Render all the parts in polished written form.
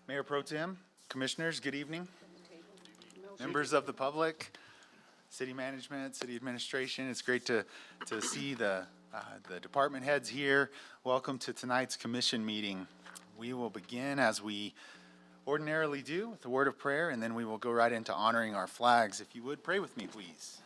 Mayor Pro Tem, Commissioners, good evening. Members of the public, city management, city administration, it's great to see the department heads here. Welcome to tonight's commission meeting. We will begin as we ordinarily do with a word of prayer, and then we will go right into honoring our flags. If you would, pray with me, please.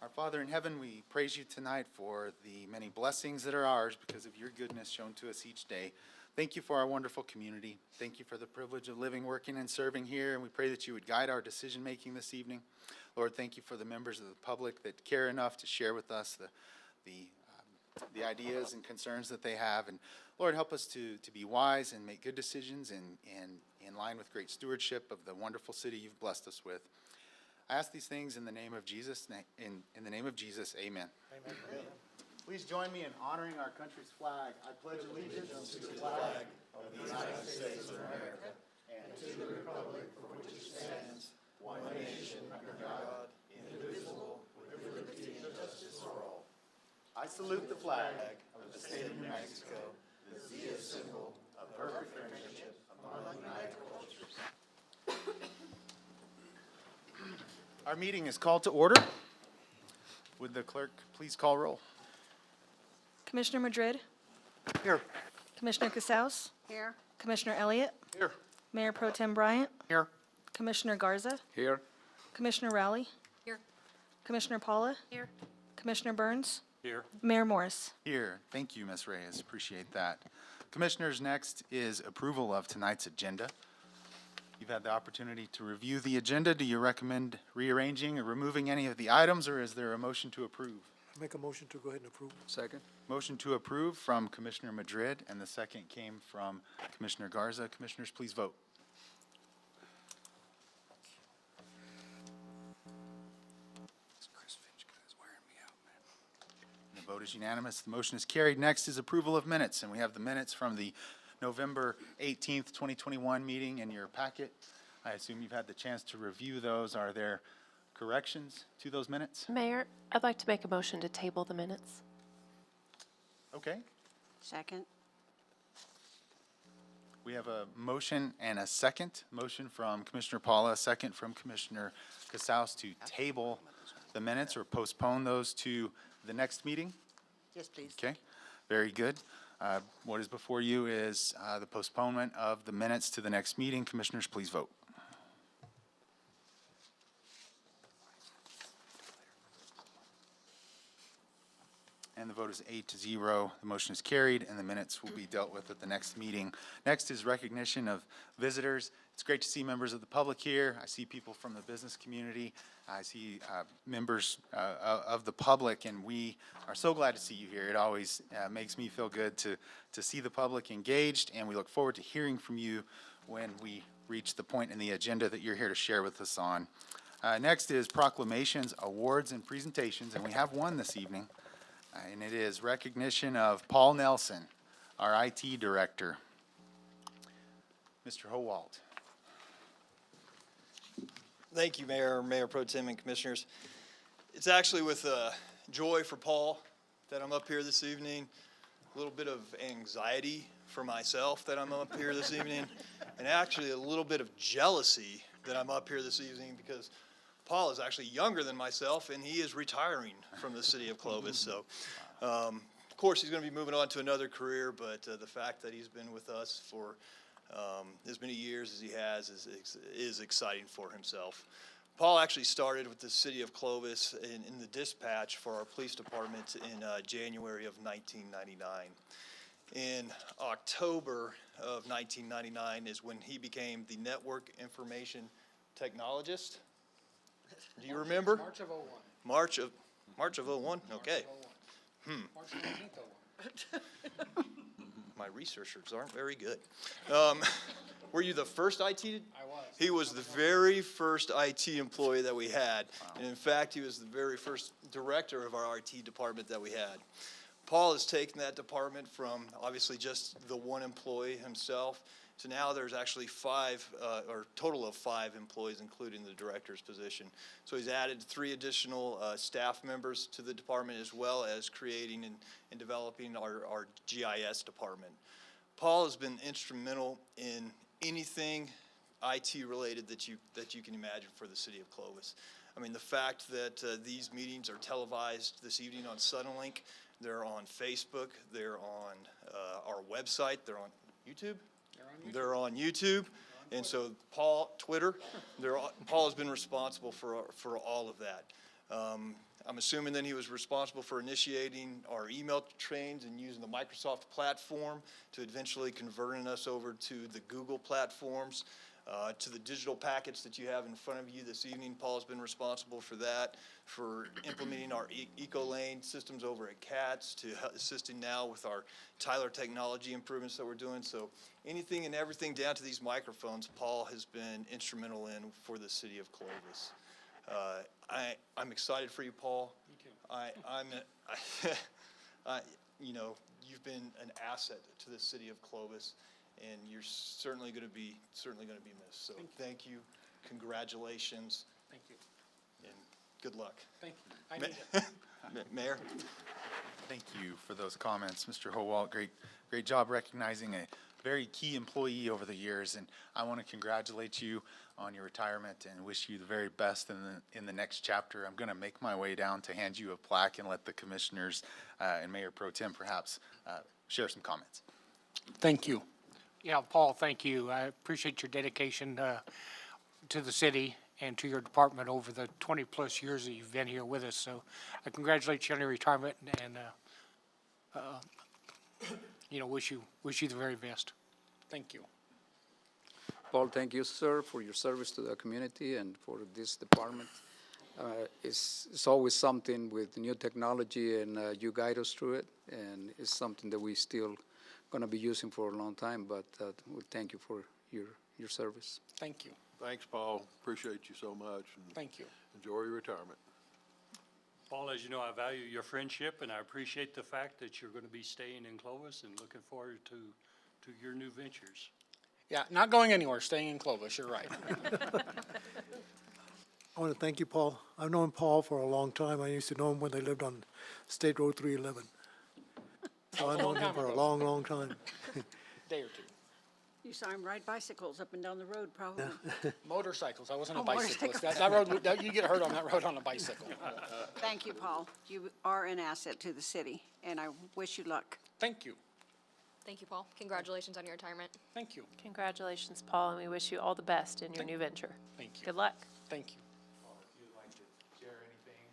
Our Father in heaven, we praise you tonight for the many blessings that are ours because of your goodness shown to us each day. Thank you for our wonderful community. Thank you for the privilege of living, working, and serving here, and we pray that you would guide our decision-making this evening. Lord, thank you for the members of the public that care enough to share with us the ideas and concerns that they have. And Lord, help us to be wise and make good decisions and in line with great stewardship of the wonderful city you've blessed us with. I ask these things in the name of Jesus. In the name of Jesus, amen. Amen. Please join me in honoring our country's flag. I pledge allegiance to the flag of the United States of America and to the republic for which it stands, one nation under God, indivisible, with liberty and justice for all. I salute the flag of the state of New Mexico, the symbol of perfect friendship among united cultures. Our meeting is called to order. Would the clerk please call roll? Commissioner Madrid? Here. Commissioner Casals? Here. Commissioner Elliott? Here. Mayor Pro Tem Bryant? Here. Commissioner Garza? Here. Commissioner Rowley? Here. Commissioner Paula? Here. Commissioner Burns? Here. Mayor Morris? Here. Thank you, Ms. Reyes. Appreciate that. Commissioners, next is approval of tonight's agenda. You've had the opportunity to review the agenda. Do you recommend rearranging or removing any of the items, or is there a motion to approve? Make a motion to go ahead and approve. Second. Motion to approve from Commissioner Madrid, and the second came from Commissioner Garza. Commissioners, please vote. The vote is unanimous. The motion is carried. Next is approval of minutes, and we have the minutes from the November 18th, 2021 meeting in your packet. I assume you've had the chance to review those. Are there corrections to those minutes? Mayor, I'd like to make a motion to table the minutes. Okay. Second. We have a motion and a second. Motion from Commissioner Paula, second from Commissioner Casals to table the minutes or postpone those to the next meeting. Yes, please. Okay, very good. What is before you is the postponement of the minutes to the next meeting. Commissioners, please vote. And the vote is 8-0. The motion is carried, and the minutes will be dealt with at the next meeting. Next is recognition of visitors. It's great to see members of the public here. I see people from the business community. I see members of the public, and we are so glad to see you here. It always makes me feel good to see the public engaged, and we look forward to hearing from you when we reach the point in the agenda that you're here to share with us on. Next is proclamations, awards, and presentations, and we have one this evening. And it is recognition of Paul Nelson, our IT director. Mr. Howald. Thank you, Mayor Pro Tem, and Commissioners. It's actually with joy for Paul that I'm up here this evening, a little bit of anxiety for myself that I'm up here this evening, and actually a little bit of jealousy that I'm up here this evening because Paul is actually younger than myself, and he is retiring from the city of Clovis. So, of course, he's going to be moving on to another career, but the fact that he's been with us for as many years as he has is exciting for himself. Paul actually started with the city of Clovis in the dispatch for our police department in January of 1999. In October of 1999 is when he became the network information technologist. Do you remember? March of 01. March of 01? Okay. March 19th 01. My researchers aren't very good. Were you the first IT? I was. He was the very first IT employee that we had. And in fact, he was the very first director of our IT department that we had. Paul has taken that department from obviously just the one employee himself. So now there's actually total of five employees, including the director's position. So he's added 3 additional staff members to the department, as well as creating and developing our GIS department. Paul has been instrumental in anything IT related that you can imagine for the city of Clovis. I mean, the fact that these meetings are televised this evening on Suddenlink, they're on Facebook, they're on our website, they're on YouTube. They're on YouTube, and so Paul, Twitter, Paul has been responsible for all of that. I'm assuming then he was responsible for initiating our email trains and using the Microsoft platform to eventually converting us over to the Google platforms, to the digital packets that you have in front of you this evening. Paul's been responsible for that, for implementing our eco-lane systems over at CATS, to assisting now with our Tyler technology improvements that we're doing. So anything and everything down to these microphones, Paul has been instrumental in for the city of Clovis. I'm excited for you, Paul. Me too. You know, you've been an asset to the city of Clovis, and you're certainly going to be missed. So thank you. Congratulations. Thank you. And good luck. Thank you. I need it. Mayor. Thank you for those comments, Mr. Howalt. Great job recognizing a very key employee over the years, and I want to congratulate you on your retirement and wish you the very best in the next chapter. I'm going to make my way down to hand you a plaque and let the commissioners and Mayor Pro Tem perhaps share some comments. Thank you. Yeah, Paul, thank you. I appreciate your dedication to the city and to your department over the 20-plus years that you've been here with us. So I congratulate you on your retirement and, you know, wish you the very best. Thank you. Paul, thank you, sir, for your service to the community and for this department. It's always something with new technology, and you guide us through it, and it's something that we still going to be using for a long time, but we thank you for your service. Thank you. Thanks, Paul. Appreciate you so much. And Thank you. enjoy your retirement. Paul, as you know, I value your friendship, and I appreciate the fact that you're going to be staying in Clovis and looking forward to your new ventures. Yeah, not going anywhere, staying in Clovis, you're right. I want to thank you, Paul. I've known Paul for a long time. I used to know him when they lived on State Road 311. So I've known him for a long, long time. Day or two. You saw him ride bicycles up and down the road, probably. Motorcycles, I wasn't a Oh, bicyclist. motorcycles. That road, you get hurt on that road on a bicycle. Thank you, Paul. You are an asset to the city, and I wish you luck. Thank you. Thank you, Paul. Congratulations on your retirement. Thank you. Congratulations, Paul, and we wish you all the best in your new venture. Thank you. Good luck. Thank you. Paul, if you'd like to share anything.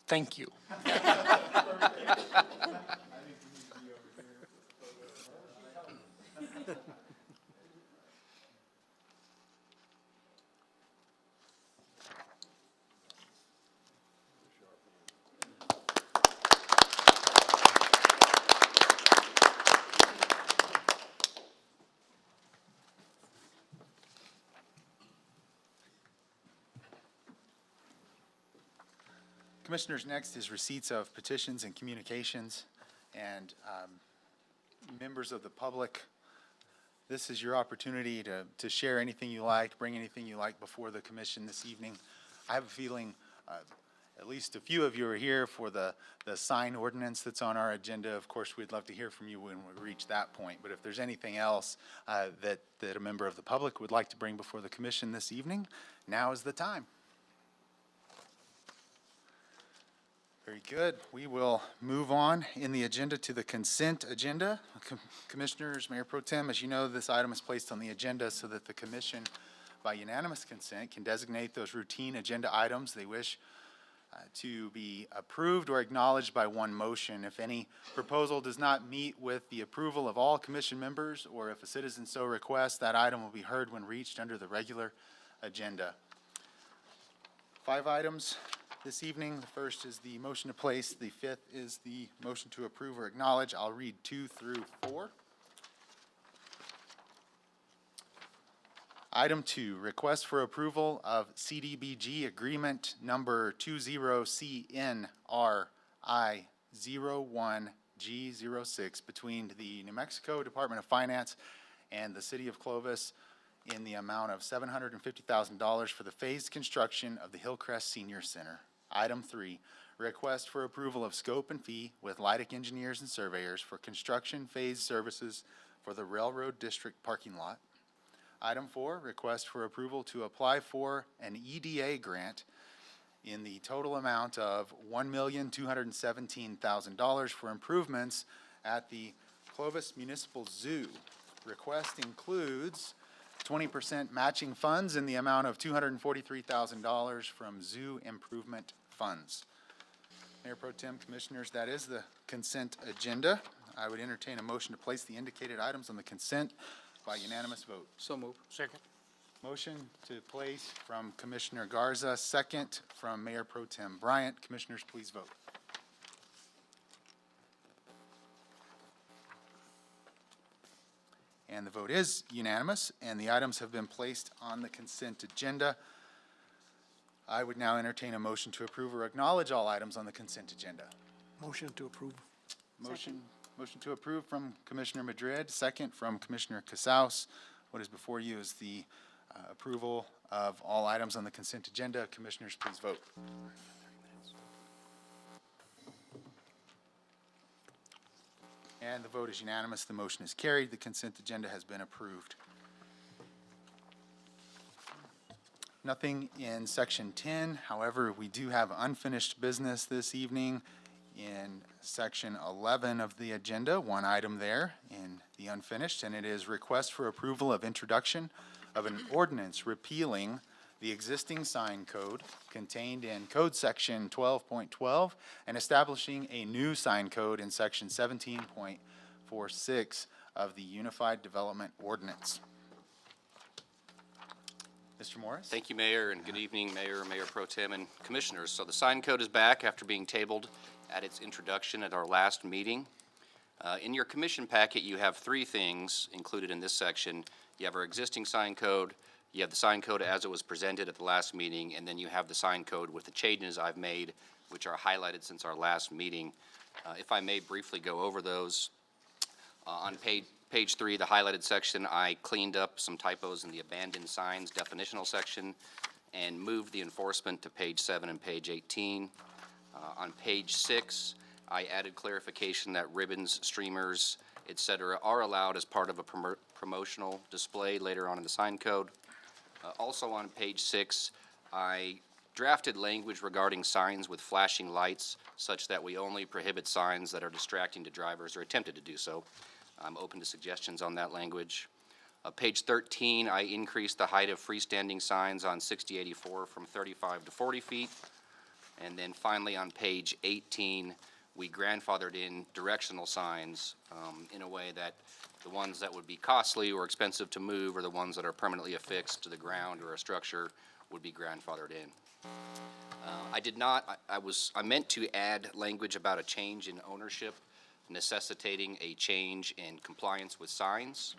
Thank you. Commissioners, next is receipts of petitions and communications. And members of the public, this is your opportunity to share anything you like, bring anything you like before the commission this evening. I have a feeling at least a few of you are here for the sign ordinance that's on our agenda. Of course, we'd love to hear from you when we reach that point. But if there's anything else that a member of the public would like to bring before the commission this evening, now is the time. Very good. We will move on in the agenda to the consent agenda. Commissioners, Mayor Pro Tem, as you know, this item is placed on the agenda so that the commission, by unanimous consent, can designate those routine agenda items they wish to be approved or acknowledged by one motion. If any proposal does not meet with the approval of all commission members, or if a citizen so requests, that item will be heard when reached under the regular agenda. 5 items this evening. The first is the motion to place. The 5th is the motion to approve or acknowledge. I'll read 2 through 4. Item 2, request for approval of Cdbg agreement number 20CNRI01G06 between the New Mexico Department of Finance and the City of Clovis in the amount of $750,000 for the phased construction of the Hillcrest Senior Center. Item 3, request for approval of scope and fee with Leidic Engineers and Surveyors for construction phase services for the Railroad District parking lot. Item 4, request for approval to apply for an EDA grant in the total amount of $1,217,000 for improvements at the Clovis Municipal Zoo. Request includes 20% matching funds in the amount of $243,000 from zoo improvement funds. Mayor Pro Tem, Commissioners, that is the consent agenda. I would entertain a motion to place the indicated items on the consent by unanimous vote. So move. Second. Motion to place from Commissioner Garza, second from Mayor Pro Tem Bryant. Commissioners, please vote. And the vote is unanimous, and the items have been placed on the consent agenda. I would now entertain a motion to approve or acknowledge all items on the consent agenda. Motion to approve. Motion to approve from Commissioner Madrid, second from Commissioner Casals. What is before you is the approval of all items on the consent agenda. Commissioners, please vote. And the vote is unanimous. The motion is carried. The consent agenda has been approved. Nothing in section 10. However, we do have unfinished business this evening in section 11 of the agenda, one item there in the unfinished, and it is request for approval of introduction of an ordinance repealing the existing sign code contained in code section 12.12 and establishing a new sign code in section 17.46 of the Unified Development Ordinance. Mr. Morris? Thank you, Mayor, and good evening, Mayor, Mayor Pro Tem, and Commissioners. So the sign code is back after being tabled at its introduction at our last meeting. In your commission packet, you have three things included in this section. You have our existing sign code, you have the sign code as it was presented at the last meeting, and then you have the sign code with the changes I've made, which are highlighted since our last meeting. If I may briefly go over those. On page 3, the highlighted section, I cleaned up some typos in the abandoned signs definitional section and moved the enforcement to page 7 and page 18. On page 6, I added clarification that ribbons, streamers, etc. are allowed as part of a promotional display later on in the sign code. Also on page 6, I drafted language regarding signs with flashing lights such that we only prohibit signs that are distracting to drivers or attempted to do so. I'm open to suggestions on that language. Page 13, I increased the height of freestanding signs on 6084 from 35 to 40 feet. And then finally on page 18, we grandfathered in directional signs in a way that the ones that would be costly or expensive to move or the ones that are permanently affixed to the ground or a structure would be grandfathered in. I meant to add language about a change in ownership necessitating a change in compliance with signs.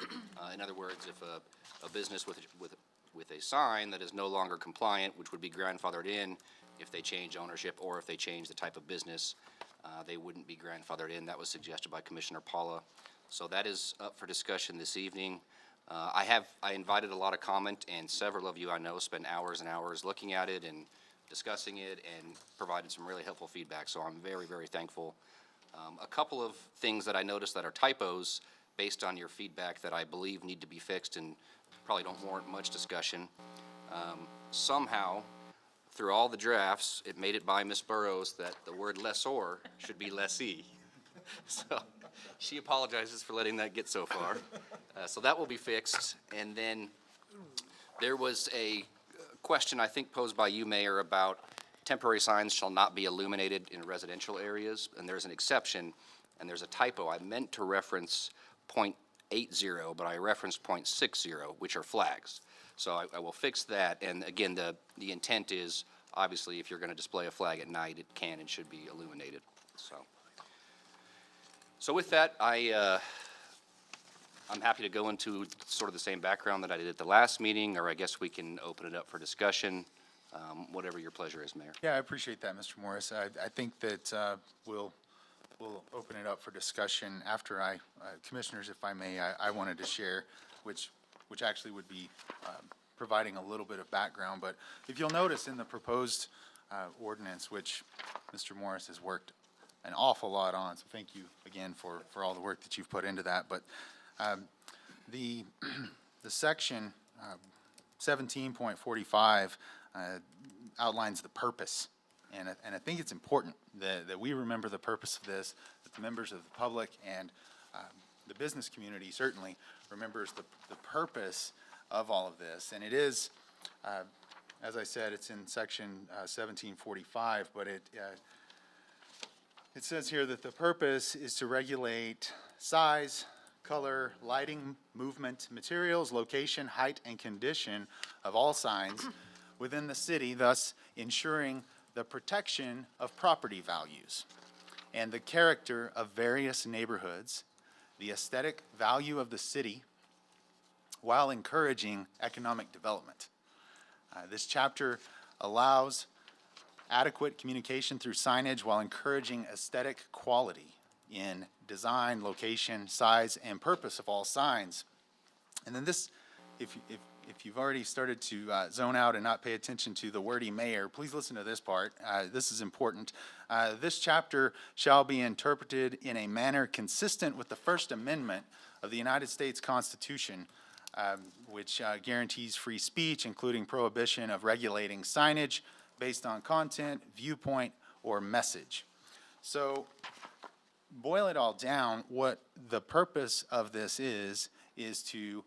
In other words, if a business with a sign that is no longer compliant, which would be grandfathered in if they change ownership or if they change the type of business, they wouldn't be grandfathered in. That was suggested by Commissioner Paula. So that is up for discussion this evening. I invited a lot of comment, and several of you I know spent hours and hours looking at it and discussing it and provided some really helpful feedback, so I'm very, very thankful. A couple of things that I noticed that are typos based on your feedback that I believe need to be fixed and probably don't warrant much discussion. Somehow, through all the drafts, it made it by Ms. Burrows that the word lessor should be lessee. So she apologizes for letting that get so far. So that will be fixed. And then there was a question, I think, posed by you, Mayor, about temporary signs shall not be illuminated in residential areas, and there's an exception, and there's a typo. I meant to reference .80, but I referenced .60, which are flags. So I will fix that, and again, the intent is, obviously, if you're going to display a flag at night, it can and should be illuminated. So with that, I'm happy to go into sort of the same background that I did at the last meeting, or I guess we can open it up for discussion. Whatever your pleasure is, Mayor. Yeah, I appreciate that, Mr. Morris. I think that we'll open it up for discussion after Commissioners, if I may, I wanted to share, which actually would be providing a little bit of background. But if you'll notice in the proposed ordinance, which Mr. Morris has worked an awful lot on, so thank you again for all the work that you've put into that. But the section 17.45 outlines the purpose, and I think it's important that we remember the purpose of this, that the members of the public and the business community certainly remembers the purpose of all of this. And it is, as I said, it's in section 1745, but it says here that the purpose is to regulate size, color, lighting, movement, materials, location, height, and condition of all signs within the city, thus ensuring the protection of property values and the character of various neighborhoods, the aesthetic value of the city, while encouraging economic development. This chapter allows adequate communication through signage while encouraging aesthetic quality in design, location, size, and purpose of all signs. And then this, if you've already started to zone out and not pay attention to the wordy mayor, please listen to this part. This is important. This chapter shall be interpreted in a manner consistent with the First Amendment of the United States Constitution, which guarantees free speech, including prohibition of regulating signage based on content, viewpoint, or message. So, boil it all down, what the purpose of this is to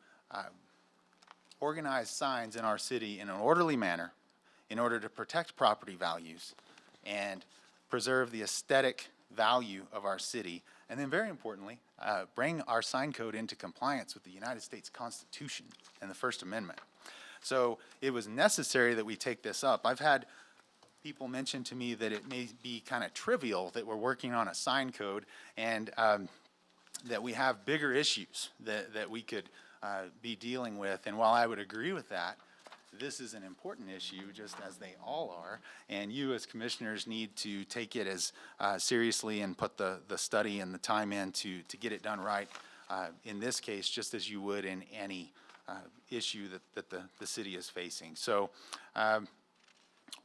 organize signs in our city in an orderly manner in order to protect property values and preserve the aesthetic value of our city, and then very importantly, bring our sign code into compliance with the United States Constitution and the First Amendment. So it was necessary that we take this up. I've had people mention to me that it may be kind of trivial that we're working on a sign code and that we have bigger issues that we could be dealing with. And while I would agree with that, this is an important issue, just as they all are. And you as commissioners need to take it as seriously and put the study and the time in to get it done right. In this case, just as you would in any issue that the city is facing. So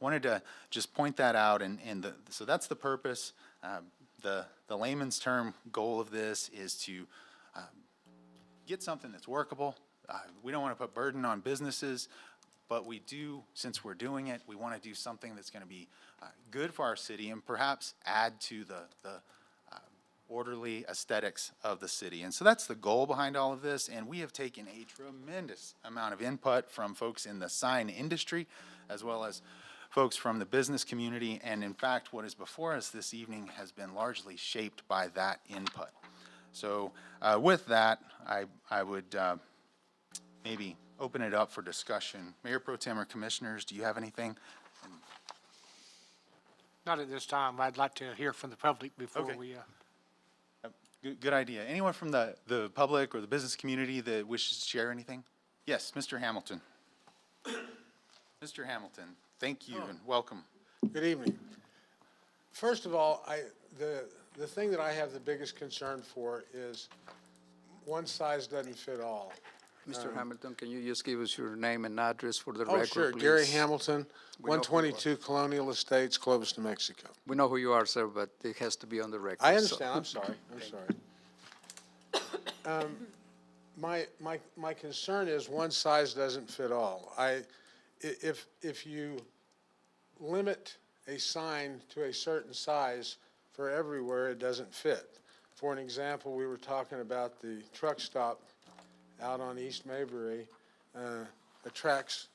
wanted to just point that out, so that's the purpose. The layman's term goal of this is to get something that's workable. We don't want to put burden on businesses, but we do, since we're doing it, we want to do something that's going to be good for our city and perhaps add to the orderly aesthetics of the city. And so that's the goal behind all of this, and we have taken a tremendous amount of input from folks in the sign industry as well as folks from the business community, and in fact, what is before us this evening has been largely shaped by that input. So with that, I would maybe open it up for discussion. Mayor Pro Tem or Commissioners, do you have anything? Not at this time. I'd like to hear from the public before Okay. we, Good idea. Anyone from the public or the business community that wishes to share anything? Yes, Mr. Hamilton. Mr. Hamilton, thank you and welcome. Good evening. First of all, the thing that I have the biggest concern for is one size doesn't fit all. Mr. Hamilton, can you just give us your name and address for the record, Oh, sure. please? Gary Hamilton, We know who you are. 122 Colonial Estates, Clovis, New Mexico. We know who you are, sir, but it has to be on the record. I so- understand. I'm sorry. I'm sorry. My concern is one size doesn't fit all. If you limit a sign to a certain size for everywhere, it doesn't fit. For an example, we were talking about the truck stop out on East Mayberry, attracts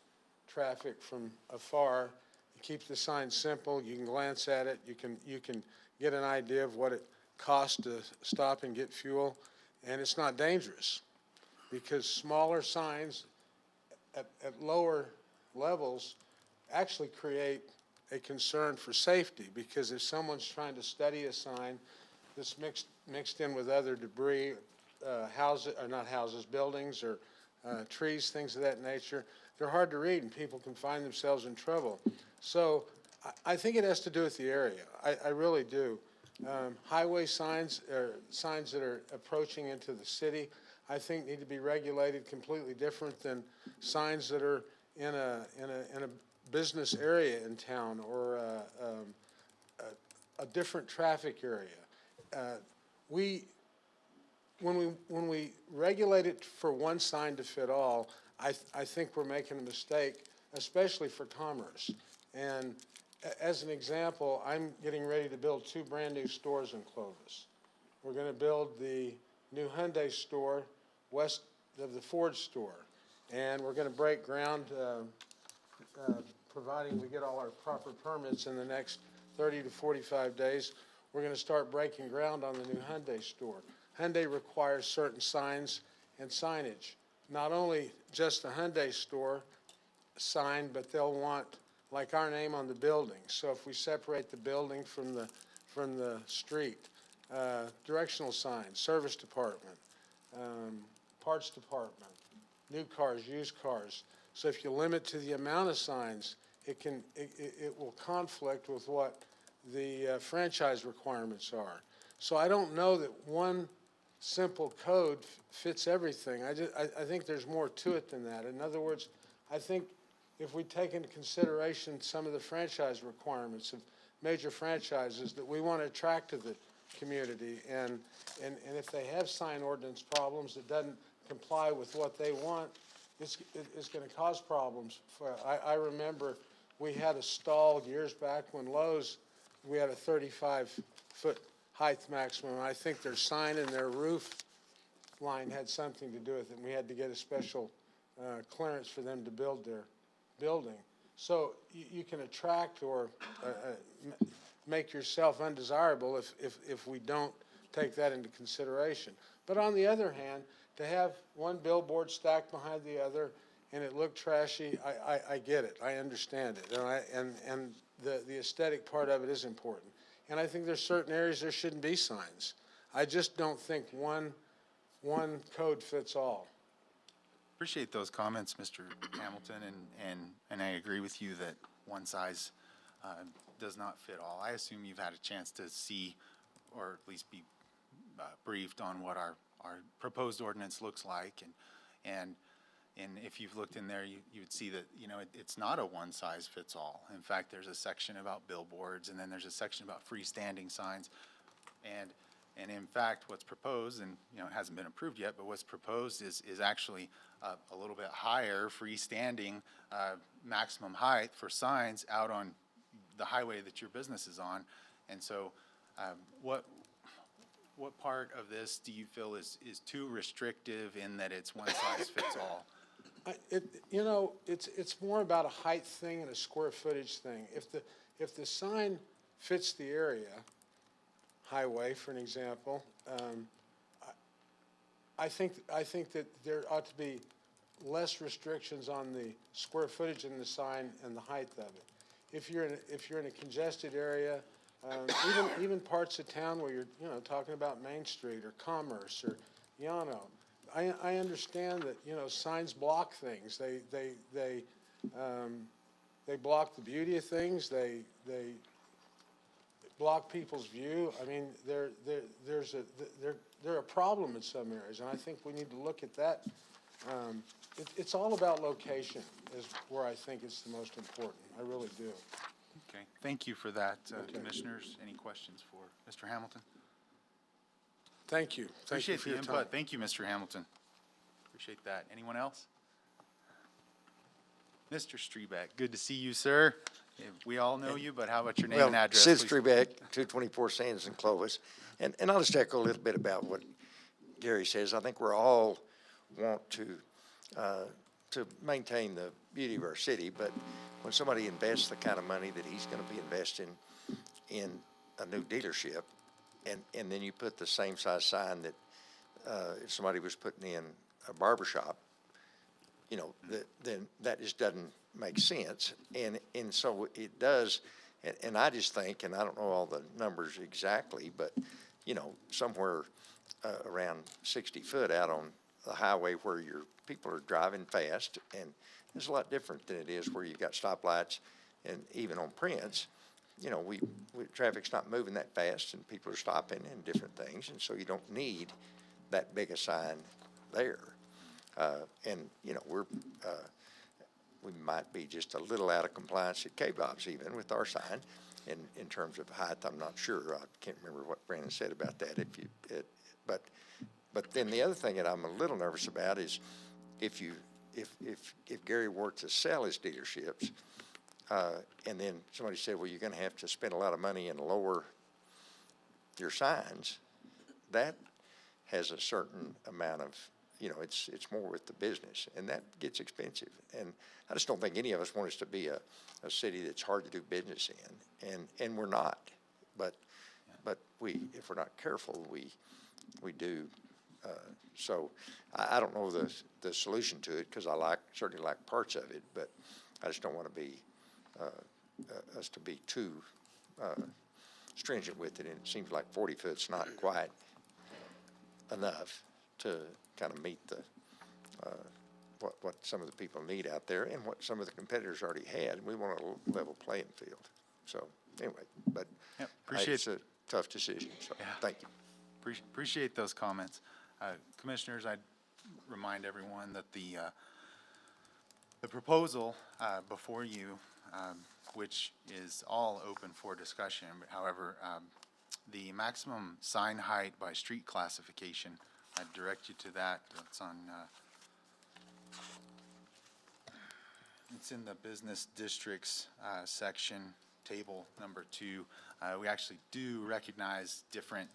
traffic from afar. It keeps the sign simple. You can glance at it. You can get an idea of what it costs to stop and get fuel, and it's not dangerous because smaller signs at lower levels actually create a concern for safety, because if someone's trying to study a sign that's mixed in with other debris, buildings or trees, things of that nature, they're hard to read and people can find themselves in trouble. So I think it has to do with the area. I really do. Highway signs, or signs that are approaching into the city, I think need to be regulated completely different than signs that are in a business area in town or a different traffic area. When we regulate it for one sign to fit all, I think we're making a mistake, especially for commerce. And as an example, I'm getting ready to build 2 brand-new stores in Clovis. We're going to build the new Hyundai store west of the Ford store. And we're going to break ground, providing we get all our proper permits in the next 30 to 45 days. We're going to start breaking ground on the new Hyundai store. Hyundai requires certain signs and signage. Not only just the Hyundai store sign, but they'll want like our name on the building. So if we separate the building from the street, directional signs, service department, parts department, new cars, used cars. So if you limit to the amount of signs, it will conflict with what the franchise requirements are. So I don't know that one simple code fits everything. I think there's more to it than that. In other words, I think if we take into consideration some of the franchise requirements of major franchises that we want to attract to the community, and if they have sign ordinance problems that doesn't comply with what they want, it's going to cause problems. I remember we had a stall years back when Lowe's, we had a 35-foot height maximum. I think their sign and their roof line had something to do with it, and we had to get a special clearance for them to build their building. So you can attract or make yourself undesirable if we don't take that into consideration. But on the other hand, to have one billboard stacked behind the other and it looked trashy, I get it. I understand it. And the aesthetic part of it is important. And I think there's certain areas there shouldn't be signs. I just don't think one code fits all. Appreciate those comments, Mr. Hamilton, and I agree with you that one size does not fit all. I assume you've had a chance to see, or at least be briefed on what our proposed ordinance looks like, and if you've looked in there, you would see that it's not a one size fits all. In fact, there's a section about billboards, and then there's a section about freestanding signs, and in fact, what's proposed, and it hasn't been approved yet, but what's proposed is actually a little bit higher freestanding maximum height for signs out on the highway that your business is on. And so what part of this do you feel is too restrictive in that it's one size fits all? It's more about a height thing and a square footage thing. If the sign fits the area, highway, for an example, I think that there ought to be less restrictions on the square footage in the sign and the height of it. If you're in a congested area, even parts of town where you're talking about Main Street or Commerce or Yano, I understand that signs block things. They block the beauty of things. They block people's view. I mean, they're a problem in some areas, and I think we need to look at that. It's all about location is where I think it's the most important. I really do. Okay, thank you for that, Commissioners. Any questions for Mr. Hamilton? Thank you. Appreciate for the your input. time. Thank you, Mr. Hamilton. Appreciate that. Anyone else? Mr. Strebeck, good to see you, sir. We all know you, but how about your name and address, Sid please? Strebeck, 224 Sands in Clovis. And I'll just echo a little bit about what Gary says. I think we all want to maintain the beauty of our city, but when somebody invests the kind of money that he's going to be investing in a new dealership, and then you put the same size sign that if somebody was putting in a barbershop, then that just doesn't make sense. And so it does, and I just think, and I don't know all the numbers exactly, but, somewhere around 60 foot out on the highway where your people are driving fast, and it's a lot different than it is where you've got stoplights, and even on Prince, traffic's not moving that fast, and people are stopping and different things, and so you don't need that big a sign there. we might be just a little out of compliance at K-Bob's even with our sign. In terms of height, I'm not sure. I can't remember what Brandon said about that. But then the other thing that I'm a little nervous about is if Gary were to sell his dealerships, and then somebody said, well, you're going to have to spend a lot of money and lower your signs, that has a certain amount of, it's more with the business, and that gets expensive. And I just don't think any of us want us to be a city that's hard to do business in, and we're not. But if we're not careful, we do. So I don't know the solution to it, because I certainly like parts of it, but I just don't want to be us to be too stringent with it. And it seems like 40 foot's not quite enough to kind of meet the what some of the people need out there and what some of the competitors already had. We want a level playing field. So anyway, but it's a tough decision. So thank you. Appreciate those comments. Commissioners, I'd remind everyone that the proposal before you, which is all open for discussion, but however, the maximum sign height by street classification, I'd direct you to that. It's on, it's in the business districts section, table number 2. We actually do recognize different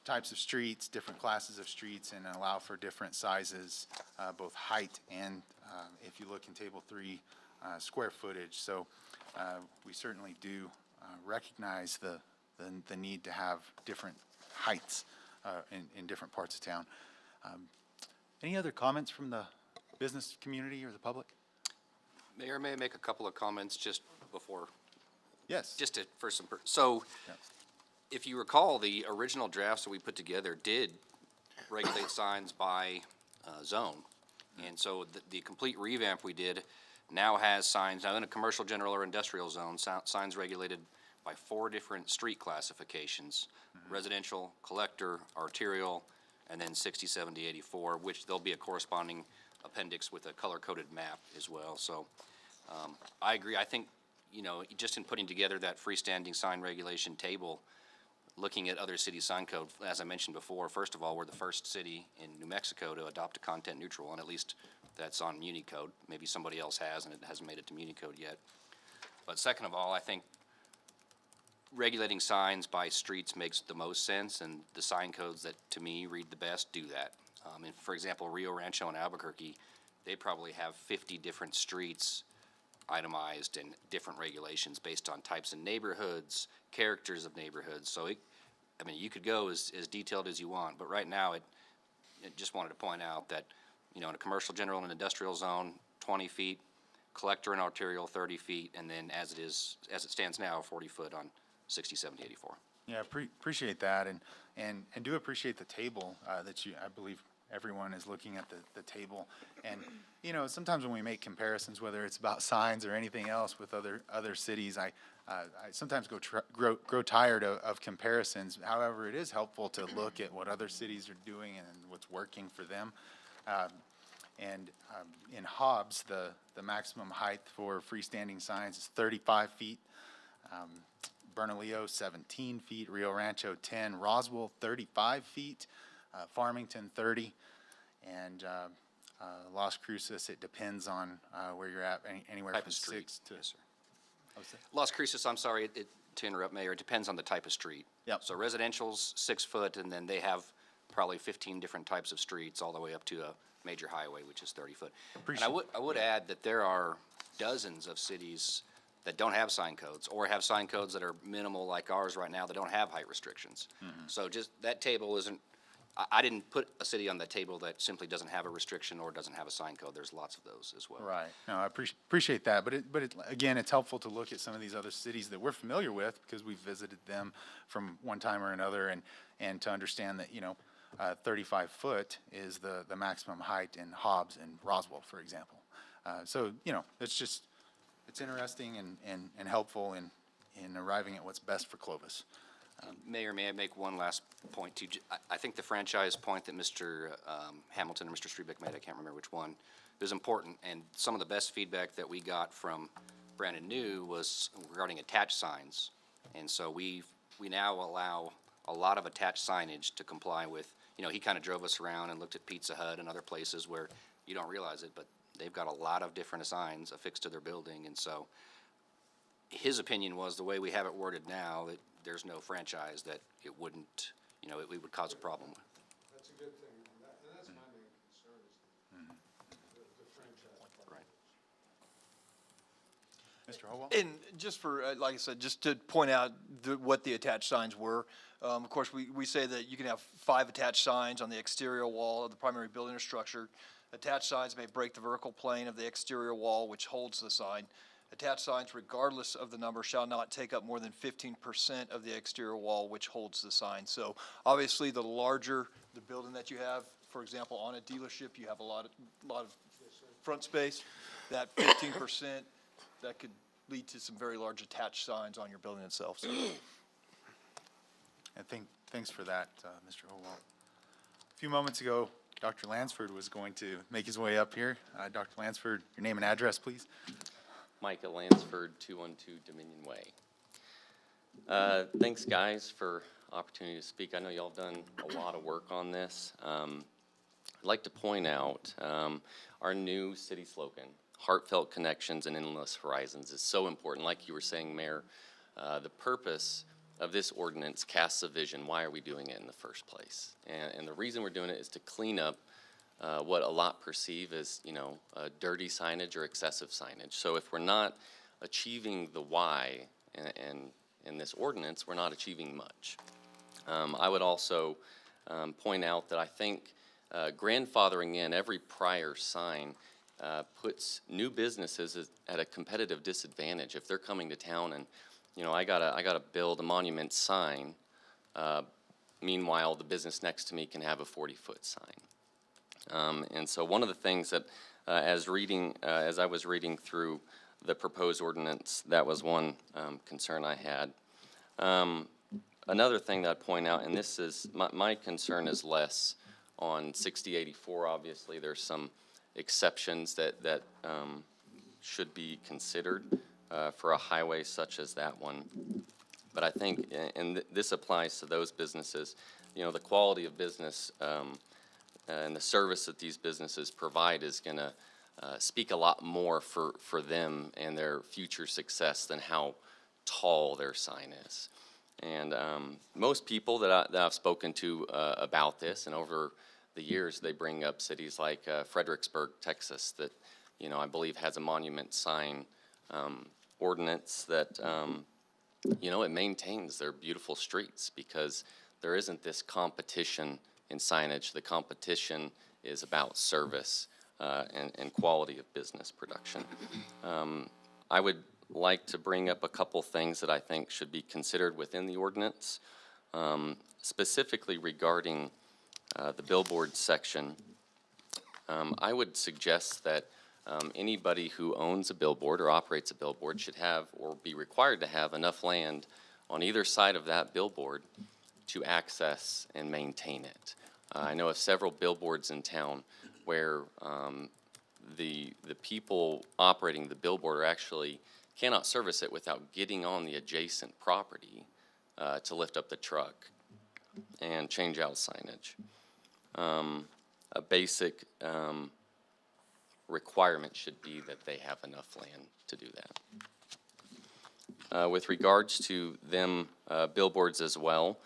types of streets, different classes of streets, and allow for different sizes, both height and, if you look in table 3, square footage. So we certainly do recognize the need to have different heights in different parts of town. Any other comments from the business community or the public? Mayor, may I make a couple of comments just before? Yes. Just to, for some, so if you recall, the original drafts that we put together did regulate signs by zone. And so the complete revamp we did now has signs, now in a commercial, general, or industrial zone, signs regulated by 4 different street classifications: residential, collector, arterial, and then 60, 70, 84, which there'll be a corresponding appendix with a color-coded map as well. So I agree. I think, just in putting together that freestanding sign regulation table, looking at other city sign code, as I mentioned before, first of all, we're the first city in New Mexico to adopt a content neutral, and at least that's on Muni Code. Maybe somebody else has, and it hasn't made it to Muni Code yet. But second of all, I think regulating signs by streets makes the most sense, and the sign codes that, to me, read the best do that. And for example, Rio Rancho and Albuquerque, they probably have 50 different streets itemized and different regulations based on types of neighborhoods, characters of neighborhoods. So you could go as detailed as you want, but right now it just wanted to point out that, in a commercial, general, and industrial zone, 20 feet, collector and arterial 30 feet, and then as it stands now, 40 foot on 60, 70, 84. Yeah, appreciate that, and do appreciate the table that I believe everyone is looking at the table. And, sometimes when we make comparisons, whether it's about signs or anything else with other cities, I sometimes grow tired of comparisons. However, it is helpful to look at what other cities are doing and what's working for them. In Hobbs, the maximum height for freestanding signs is 35 feet. Bernalillo, 17 feet. Rio Rancho, 10. Roswell, 35 feet. Farmington, 30. And Las Cruces, it depends on where you're at, anywhere Type from of street. 6 to... Yes, sir. Las Cruces, I'm sorry to interrupt, Mayor, it depends on the type of street. Yep. So residential's 6 foot, and then they have probably 15 different types of streets, all the way up to a major highway, which is 30 foot. And I would add that there are dozens of cities that don't have sign codes, or have sign codes that are minimal like ours right now that don't have height restrictions. So just, that table isn't, I didn't put a city on that table that simply doesn't have a restriction or doesn't have a sign code. There's lots of those as well. Right. No, I appreciate that. But again, it's helpful to look at some of these other cities that we're familiar with because we've visited them from one time or another, and to understand that, 35 foot is the maximum height in Hobbs and Roswell, for example. So, it's interesting and helpful in arriving at what's best for Clovis. Mayor, may I make one last point too? I think the franchise point that Mr. Hamilton and Mr. Strebeck made, I can't remember which one, it was important. And some of the best feedback that we got from Brandon New was regarding attached signs. And so we now allow a lot of attached signage to comply with, he kind of drove us around and looked at Pizza Hut and other places where you don't realize it, but they've got a lot of different signs affixed to their building. And so his opinion was the way we have it worded now, that there's no franchise that it wouldn't, it would cause a problem with. That's a good thing, and that's my main concern is the franchise. Right. Mr. Howell? And just for, like I said, just to point out what the attached signs were, of course, we say that you can have 5 attached signs on the exterior wall of the primary building or structure. Attached signs may break the vertical plane of the exterior wall which holds the sign. Attached signs, regardless of the number, shall not take up more than 15% of the exterior wall which holds the sign. So obviously, the larger the building that you have, for example, on a dealership, you have a lot of front space. That 15%, that could lead to some very large attached signs on your building itself. So. And thanks for that, Mr. Howell. A few moments ago, Dr. Lansford was going to make his way up here. Dr. Lansford, your name and address, please. Micah Lansford, 212 Dominion Way. Thanks, guys, for opportunity to speak. I know y'all have done a lot of work on this. I'd like to point out our new city slogan, Heartfelt Connections and Endless Horizons, is so important. Like you were saying, Mayor, the purpose of this ordinance casts a vision. Why are we doing it in the first place? And the reason we're doing it is to clean up what a lot perceive as, dirty signage or excessive signage. So if we're not achieving the why in this ordinance, we're not achieving much. I would also point out that I think grandfathering in every prior sign puts new businesses at a competitive disadvantage. If they're coming to town and, I gotta build a monument sign, meanwhile the business next to me can have a 40-foot sign. And so one of the things that, as I was reading through the proposed ordinance, that was one concern I had. Another thing that I'd point out, and this is, my concern is less on 6084. Obviously, there's some exceptions that should be considered for a highway such as that one. But I think, and this applies to those businesses, the quality of business and the service that these businesses provide is going to speak a lot more for them and their future success than how tall their sign is. And most people that I've spoken to about this, and over the years, they bring up cities like Fredericksburg, Texas, that I believe has a monument sign ordinance that it maintains their beautiful streets because there isn't this competition in signage. The competition is about service and quality of business production. I would like to bring up a couple things that I think should be considered within the ordinance, specifically regarding the billboard section. I would suggest that anybody who owns a billboard or operates a billboard should have or be required to have enough land on either side of that billboard to access and maintain it. I know of several billboards in town where the people operating the billboard actually cannot service it without getting on the adjacent property to lift up the truck and change out signage. A basic requirement should be that they have enough land to do that. With regards to them billboards as well,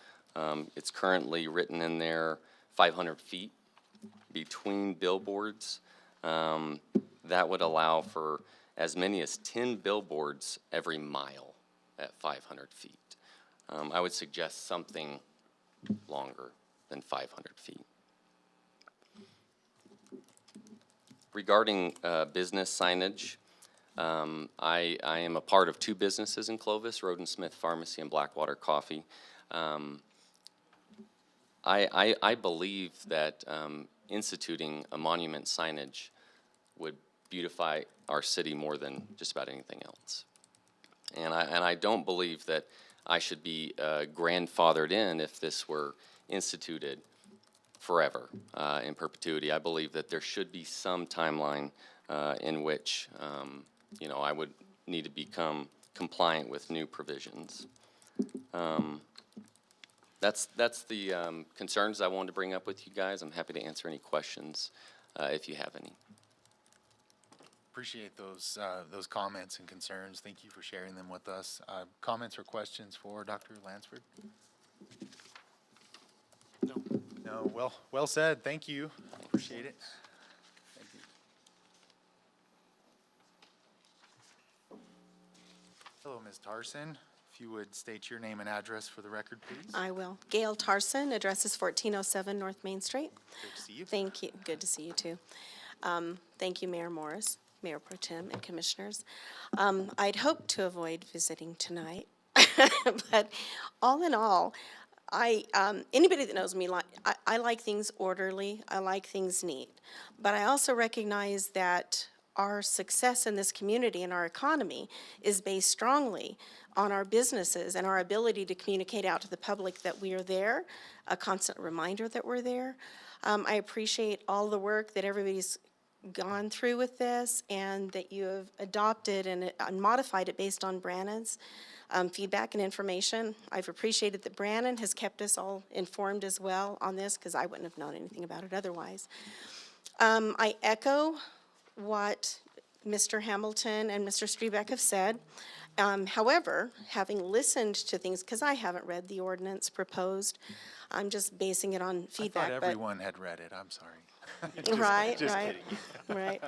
it's currently written in there 500 feet between billboards. That would allow for as many as 10 billboards every mile at 500 feet. I would suggest something longer than 500 feet. Regarding business signage, I am a part of 2 businesses in Clovis, Roden Smith Pharmacy and Blackwater Coffee. I believe that instituting a monument signage would beautify our city more than just about anything else. And I don't believe that I should be grandfathered in if this were instituted forever, in perpetuity. I believe that there should be some timeline in which, I would need to become compliant with new provisions. That's the concerns I wanted to bring up with you guys. I'm happy to answer any questions if you have any. Appreciate those comments and concerns. Thank you for sharing them with us. Comments or questions for Dr. Lansford? No, well said. Thank you. Appreciate it. Hello, Ms. Tarson. If you would state your name and address for the record, please. I will. Gail Tarson, address is 1407 North Main Street. Good to see you. Thank you. Good to see you, too. Thank you, Mayor Morris, Mayor Pro Tem, and Commissioners. I'd hoped to avoid visiting tonight, but all in all, anybody that knows me, I like things orderly. I like things neat. But I also recognize that our success in this community and our economy is based strongly on our businesses and our ability to communicate out to the public that we are there, a constant reminder that we're there. I appreciate all the work that everybody's gone through with this and that you have adopted and modified it based on Brannon's feedback and information. I've appreciated that Brannon has kept us all informed as well on this because I wouldn't have known anything about it otherwise. I echo what Mr. Hamilton and Mr. Strebeck have said. However, having listened to things, because I haven't read the ordinance proposed, I'm just basing it on feedback. I thought everyone had read it. I'm sorry. Right, just right, kidding.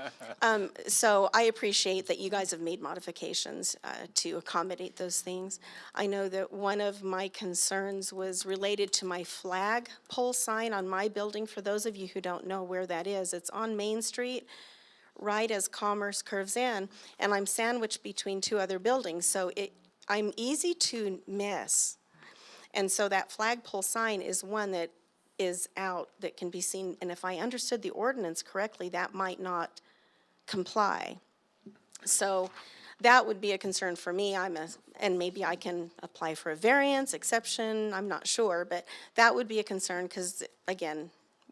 right. So I appreciate that you guys have made modifications to accommodate those things. I know that one of my concerns was related to my flag pole sign on my building. For those of you who don't know where that is, it's on Main Street, right as Commerce curves in, and I'm sandwiched between two other buildings, so I'm easy to miss. And so that flagpole sign is one that is out that can be seen, and if I understood the ordinance correctly, that might not comply. So that would be a concern for me. And maybe I can apply for a variance, exception, I'm not sure, but that would be a concern because, again,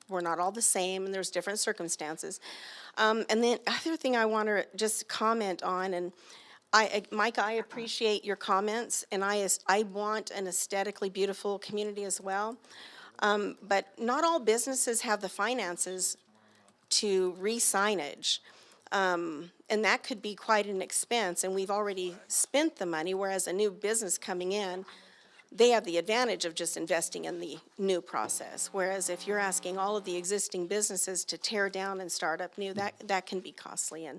we're not all the same and there's different circumstances. And then other thing I want to just comment on, and Mike, I appreciate your comments, and I want an aesthetically beautiful community as well. But not all businesses have the finances to re-signage. And that could be quite an expense, and we've already spent the money, whereas a new business coming in, they have the advantage of just investing in the new process. Whereas if you're asking all of the existing businesses to tear down and start up new, that can be costly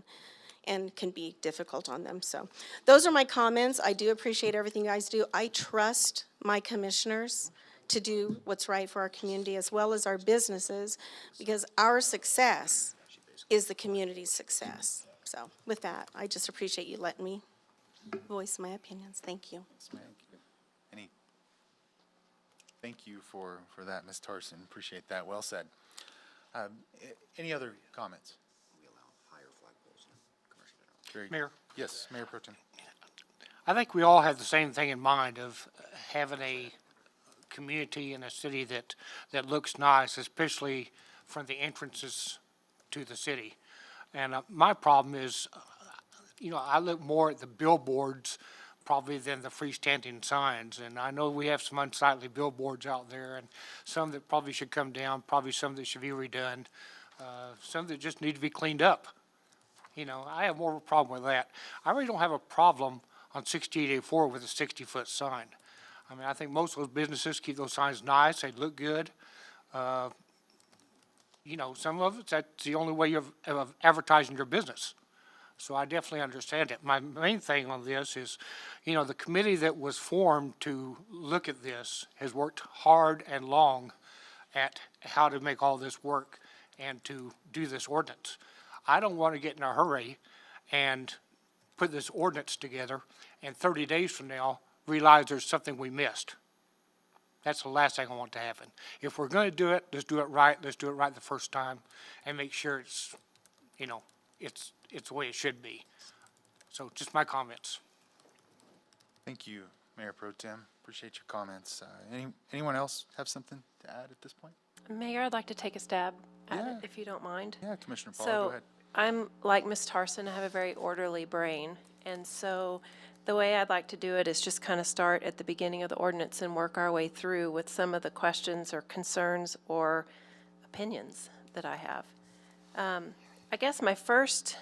and can be difficult on them. So those are my comments. I do appreciate everything you guys do. I trust my commissioners to do what's right for our community as well as our businesses, because our success is the community's success. So with that, I just appreciate you letting me voice my opinions. Thank you. Thank you for that, Ms. Tarson. Appreciate that. Well said. Any other comments? We allow higher flagpoles in commercial general. Mayor? Yes, Mayor Pro Tem. I think we all have the same thing in mind of having a community and a city that looks nice, especially from the entrances to the city. And my problem is, I look more at the billboards probably than the freestanding signs. And I know we have some unsightly billboards out there, and some that probably should come down, probably some that should be redone, some that just need to be cleaned up. I have more of a problem with that. I really don't have a problem on 6884 with a 60-foot sign. I mean, I think most of those businesses keep those signs nice, they look good. Some of it, that's the only way of advertising your business. So I definitely understand it. My main thing on this is, the committee that was formed to look at this has worked hard and long at how to make all this work and to do this ordinance. I don't want to get in a hurry and put this ordinance together and 30 days from now realize there's something we missed. That's the last thing I want to happen. If we're going to do it, let's do it right. Let's do it right the first time and make sure it's, it's the way it should be. So just my comments. Thank you, Mayor Pro Tem. Appreciate your comments. Anyone else have something to add at this point? Mayor, I'd like to take a stab at Yeah. it, if you don't mind. Yeah, Commissioner Paula, go ahead. I'm like Ms. Tarson, I have a very orderly brain. And so the way I'd like to do it is just kind of start at the beginning of the ordinance and work our way through with some of the questions or concerns or opinions that I have. I guess my first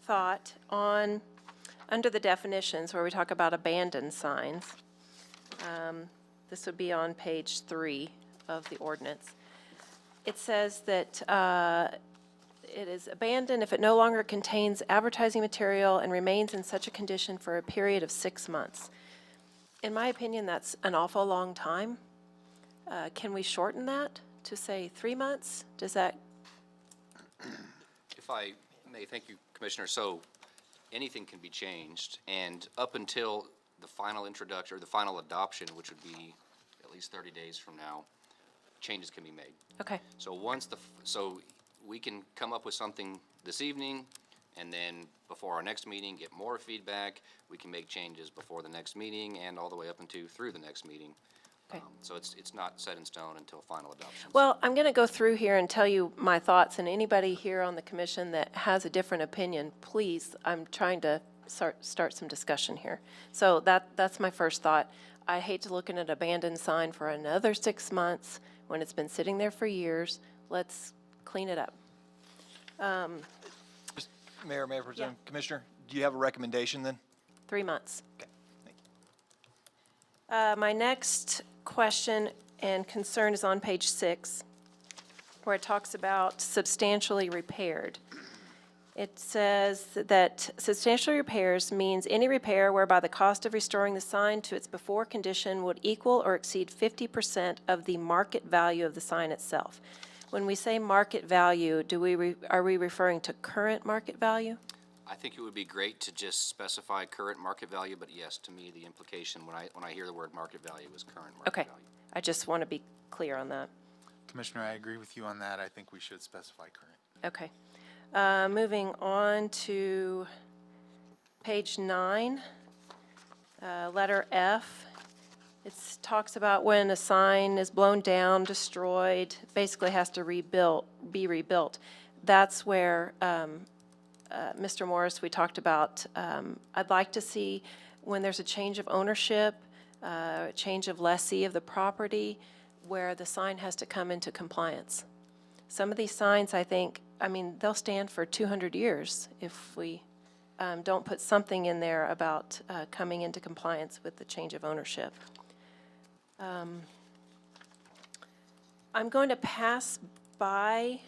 thought on, under the definitions where we talk about abandoned signs, this would be on page 3 of the ordinance. It says that it is abandoned if it no longer contains advertising material and remains in such a condition for a period of 6 months. In my opinion, that's an awful long time. Can we shorten that to, say, 3 months? Does that? If I may, thank you, Commissioner. So anything can be changed, and up until the final introduction, or the final adoption, which would be at least 30 days from now, changes can be made. Okay. So so we can come up with something this evening, and then before our next meeting, get more feedback. We can make changes before the next meeting and all the way up through the next meeting. Okay. So it's not set in stone until final adoption. Well, I'm going to go through here and tell you my thoughts, and anybody here on the commission that has a different opinion, please, I'm trying to start some discussion here. So that's my first thought. I hate to look at an abandoned sign for another 6 months when it's been sitting there for years. Let's clean it up. Mayor Pro Tem, Commissioner, do you have a recommendation then? 3 months. Okay, thank you. My next question and concern is on page 6, where it talks about substantially repaired. It says that substantially repairs means any repair whereby the cost of restoring the sign to its before condition would equal or exceed 50% of the market value of the sign itself. When we say market value, are we referring to current market value? I think it would be great to just specify current market value, but yes, to me, the implication when I hear the word market value is current market Okay. value. I just want to be clear on that. Commissioner, I agree with you on that. I think we should specify current. Okay. Moving on to page 9, letter F. It talks about when a sign is blown down, destroyed, basically has to be rebuilt. That's where, Mr. Morris, we talked about, I'd like to see when there's a change of ownership, change of lessee of the property, where the sign has to come into compliance. Some of these signs, I think, they'll stand for 200 years if we don't put something in there about coming into compliance with the change of ownership. I'm going to pass by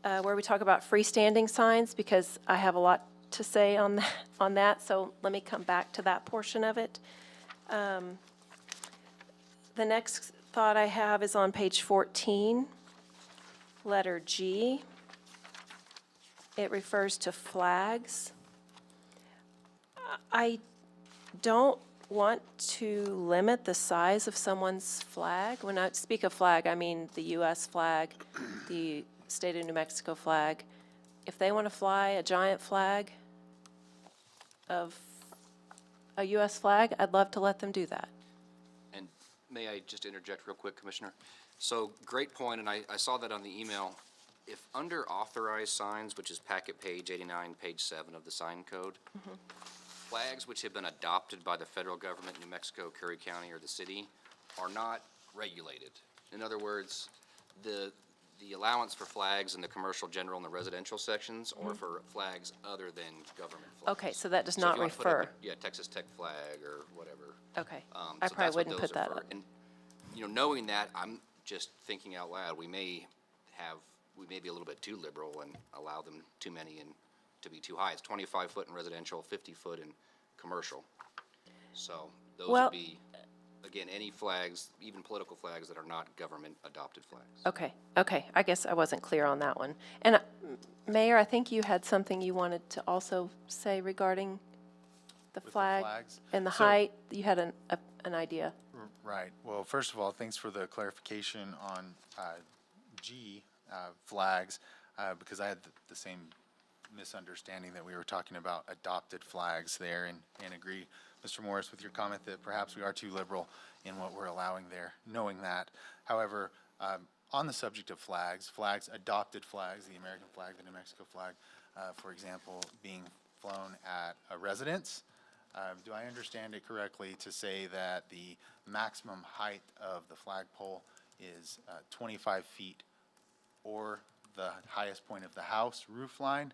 where we talk about freestanding signs because I have a lot to say on that, so let me come back to that portion of it. The next thought I have is on page 14, letter G. It refers to flags. I don't want to limit the size of someone's flag. When I speak of flag, I mean the U.S. flag, the state of New Mexico flag. If they want to fly a giant flag of a U.S. flag, I'd love to let them do that. And may I just interject real quick, Commissioner? So, great point, and I saw that on the email. If under authorized signs, which is packet page 89, page 7 of the sign code, flags which have been adopted by the federal government, New Mexico, Curry County, or the city, are not regulated. In other words, the allowance for flags in the commercial general and the residential sections, or for flags other than government flags. Okay, so that does So if not you want to put up refer. a Texas Tech flag or whatever. Okay, So I that's probably what wouldn't those put that are for. up. And, knowing that, I'm just thinking out loud, we may be a little bit too liberal and allow them too many and to be too high. It's 25 foot in residential, 50 foot in commercial. So those Well- would be, again, any flags, even political flags that are not government adopted flags. Okay, I guess I wasn't clear on that one. And Mayor, I think you had something you wanted to also say regarding the With the flag flags? and the So- height. You had an idea. Right. Well, first of all, thanks for the clarification on G, flags, because I had the same misunderstanding that we were talking about adopted flags there, and agree, Mr. Morris, with your comment that perhaps we are too liberal in what we're allowing there, knowing that. However, On the subject of flags, adopted flags, the American flag, the New Mexico flag, for example, being flown at a residence, do I understand it correctly to say that the maximum height of the flagpole is 25 feet or the highest point of the house roof line,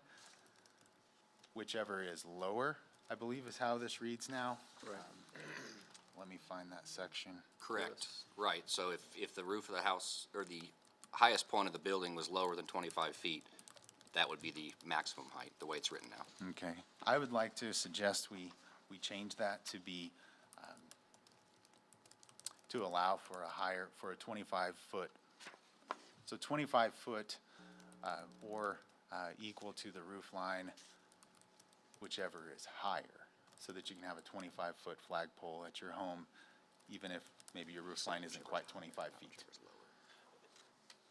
whichever is lower, I believe is how this reads now? Right. Let me find that section. Correct, right. So if the roof of the house, or the highest point of the building was lower than 25 feet, that would be the maximum height, the way it's written now. Okay. I would like to suggest we change that to be, to allow for a 25-foot. So 25 foot or equal to the roof line, whichever is higher, so that you can have a 25-foot flagpole at your home, even if maybe your roof line isn't quite 25 feet.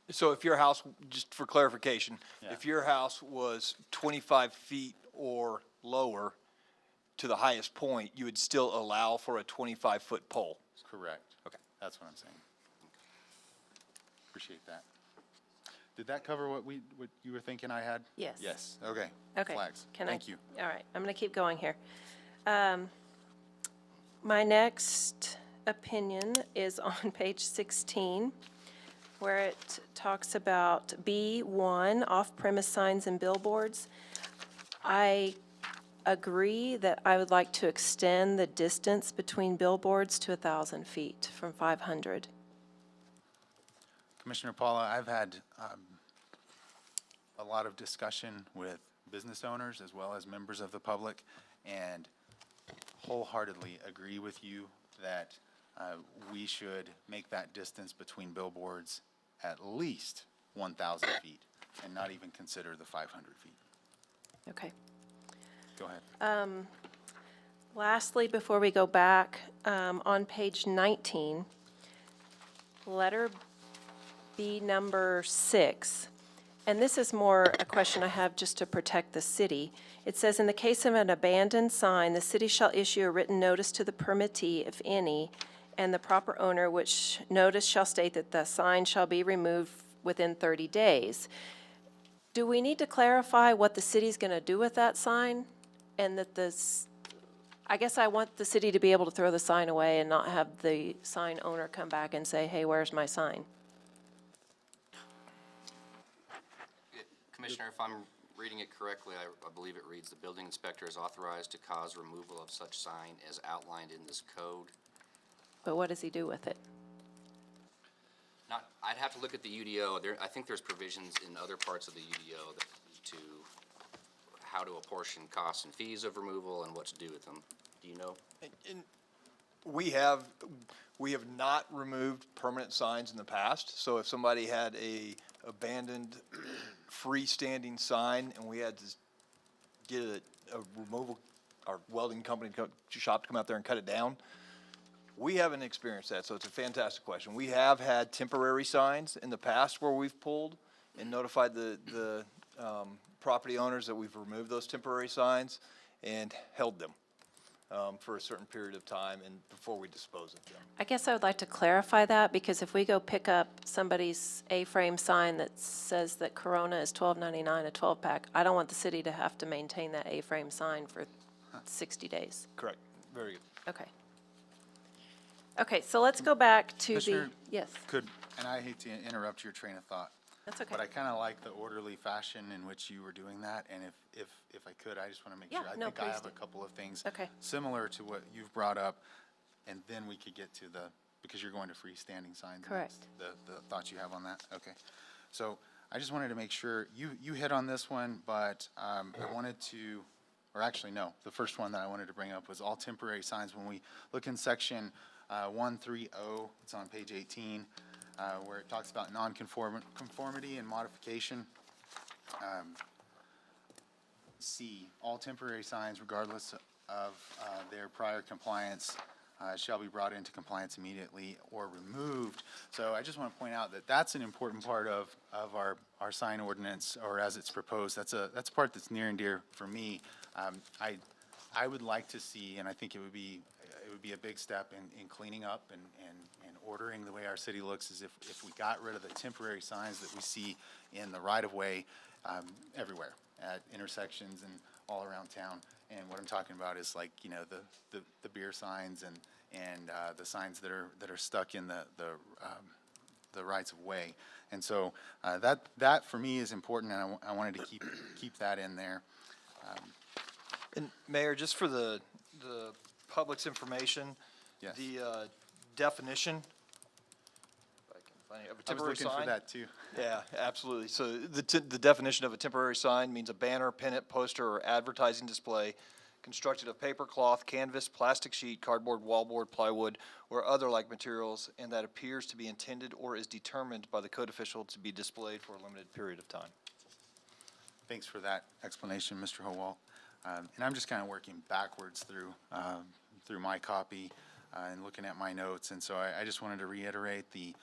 So if your house, just for clarification, Yeah. if your house was 25 feet or lower to the highest point, you would still allow for a 25-foot pole? Correct. Okay. That's what I'm saying. Appreciate that. Did that cover what you were thinking I had? Yes. Yes, okay. Okay. Flags. Can Thank you. All right, I'm going to keep going here. My next opinion is on page 16, where it talks about B1, off-premise signs and billboards. I agree that I would like to extend the distance between billboards to 1,000 feet from 500. Commissioner Paula, I've had a lot of discussion with business owners as well as members of the public, and wholeheartedly agree with you that we should make that distance between billboards at least 1,000 feet and not even consider the 500 feet. Okay. Go ahead. Lastly, before we go back, on page 19, letter B number 6, and this is more a question I have just to protect the city. It says, in the case of an abandoned sign, the city shall issue a written notice to the permittee, if any, and the proper owner, which notice shall state that the sign shall be removed within 30 days. Do we need to clarify what the city's going to do with that sign? And that I guess I want the city to be able to throw the sign away and not have the sign owner come back and say, hey, where's my sign? Commissioner, if I'm reading it correctly, I believe it reads, the building inspector is authorized to cause removal of such sign as outlined in this code. But what does he do with it? I'd have to look at the UDO. I think there's provisions in other parts of the UDO to how to apportion costs and fees of removal and what to do with them. Do you know? And we have not removed permanent signs in the past, so if somebody had a abandoned freestanding sign and we had to get a removal, our welding company shop to come out there and cut it down, we haven't experienced that, so it's a fantastic question. We have had temporary signs in the past where we've pulled and notified the property owners that we've removed those temporary signs and held them for a certain period of time and before we dispose of them. I guess I would like to clarify that, because if we go pick up somebody's A-frame sign that says that Corona is $12.99 a 12-pack, I don't want the city to have to maintain that A-frame sign for 60 days. Correct. Very good. Okay. Okay, so let's go back to the, Commissioner, yes, and I hate to interrupt your train of thought, that's okay. but I kind of like the orderly fashion in which you were doing that, and if I could, I just want to make Yeah, sure. I no, think I please have do. a couple of things Okay. similar to what you've brought up, and then we could get to because you're going to freestanding signs. Correct. The thoughts you have on that? Okay. So I just wanted to make sure, you hit on this one, but I wanted to, or actually, no, the first one that I wanted to bring up was all temporary signs. When we look in section 130, it's on page 18, where it talks about conformity and modification. C, all temporary signs, regardless of their prior compliance, shall be brought into compliance immediately or removed. So I just want to point out that that's an important part of our sign ordinance, or as it's proposed. That's a part that's near and dear for me. I would like to see, and I think it would be it would be a big step in cleaning up and ordering the way our city looks, is if we got rid of the temporary signs that we see in the right-of-way everywhere, at intersections and all around town. And what I'm talking about is like, you know, the beer signs and the signs that are stuck in the rights of way. And so that for me is important, and I wanted to keep that in there. And Mayor, just for the public's information, Yes. the definition, if I can find it, of a I was temporary looking sign. for that too. Yeah, absolutely. So the definition of a temporary sign means a banner, pennant, poster, or advertising display constructed of paper, cloth, canvas, plastic sheet, cardboard, wallboard, plywood, or other like materials, and that appears to be intended or is determined by the code official to be displayed for a limited period of time. Thanks for that explanation, Mr. Howalt. And I'm just kind of working backwards through my copy and looking at my notes. And so I just wanted to reiterate the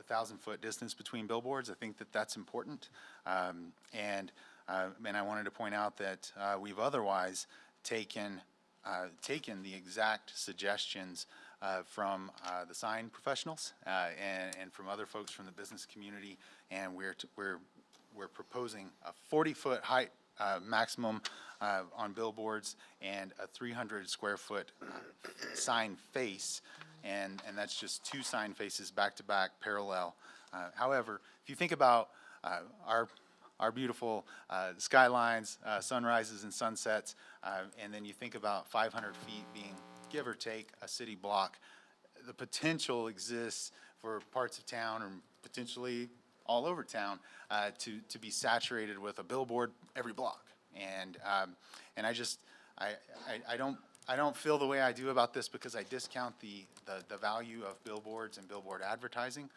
1,000-foot distance between billboards. I think that that's important. And I wanted to point out that we've otherwise taken the exact suggestions from the sign professionals and from other folks from the business community, and we're proposing a 40-foot height maximum on billboards and a 300 square foot sign face, and that's just 2 sign faces back to back parallel. However, if you think about our beautiful skylines, sunrises and sunsets, and then you think about 500 feet being, give or take, a city block, the potential exists for parts of town, or potentially all over town, to be saturated with a billboard every block. And I don't feel the way I do about this because I discount the value of billboards and billboard advertising.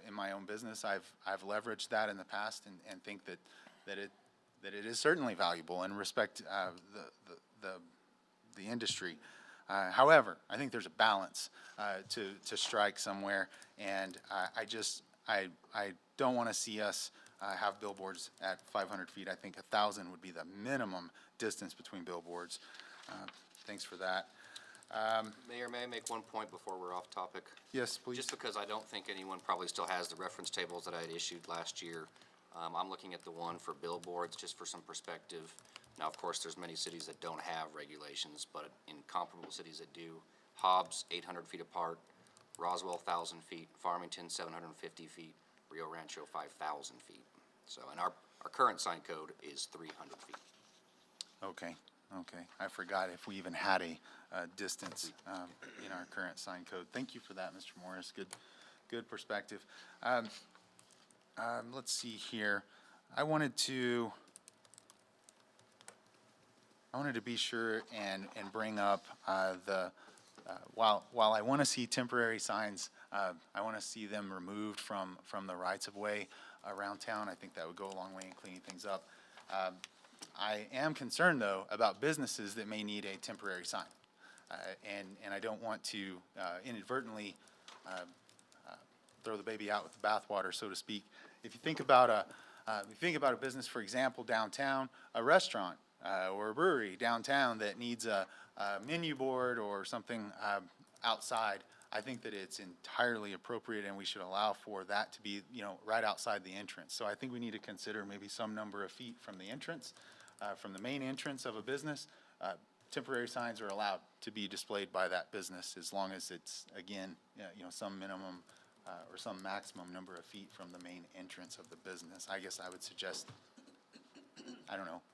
In my own business, I've leveraged that in the past and think that it is certainly valuable and respect the industry. However, I think there's a balance to strike somewhere, and I don't want to see us have billboards at 500 feet. I think 1,000 would be the minimum distance between billboards. Thanks for that. Mayor, may I make one point before we're off topic? Yes, please. Just because I don't think anyone probably still has the reference tables that I had issued last year. I'm looking at the one for billboards, just for some perspective. Now, of course, there's many cities that don't have regulations, but in comparable cities that do, Hobbs, 800 feet apart, Roswell, 1,000 feet, Farmington, 750 feet, Rio Rancho, 5,000 feet. So, and our current sign code is 300 feet. Okay. I forgot if we even had a distance in our current sign code. Thank you for that, Mr. Morris. Good perspective. Let's see here. I wanted to be sure and bring up while I want to see temporary signs, I want to see them removed from the rights of way around town. I think that would go a long way in cleaning things up. I am concerned, though, about businesses that may need a temporary sign, and I don't want to inadvertently throw the baby out with the bathwater, so to speak. If you think about a business, for example, downtown, a restaurant or a brewery downtown that needs a menu board or something outside, I think that it's entirely appropriate, and we should allow for that to be, right outside the entrance. So I think we need to consider maybe some number of feet from the entrance, from the main entrance of a business. Temporary signs are allowed to be displayed by that business as long as it's, again, some minimum or some maximum number of feet from the main entrance of the business. I guess I would suggest,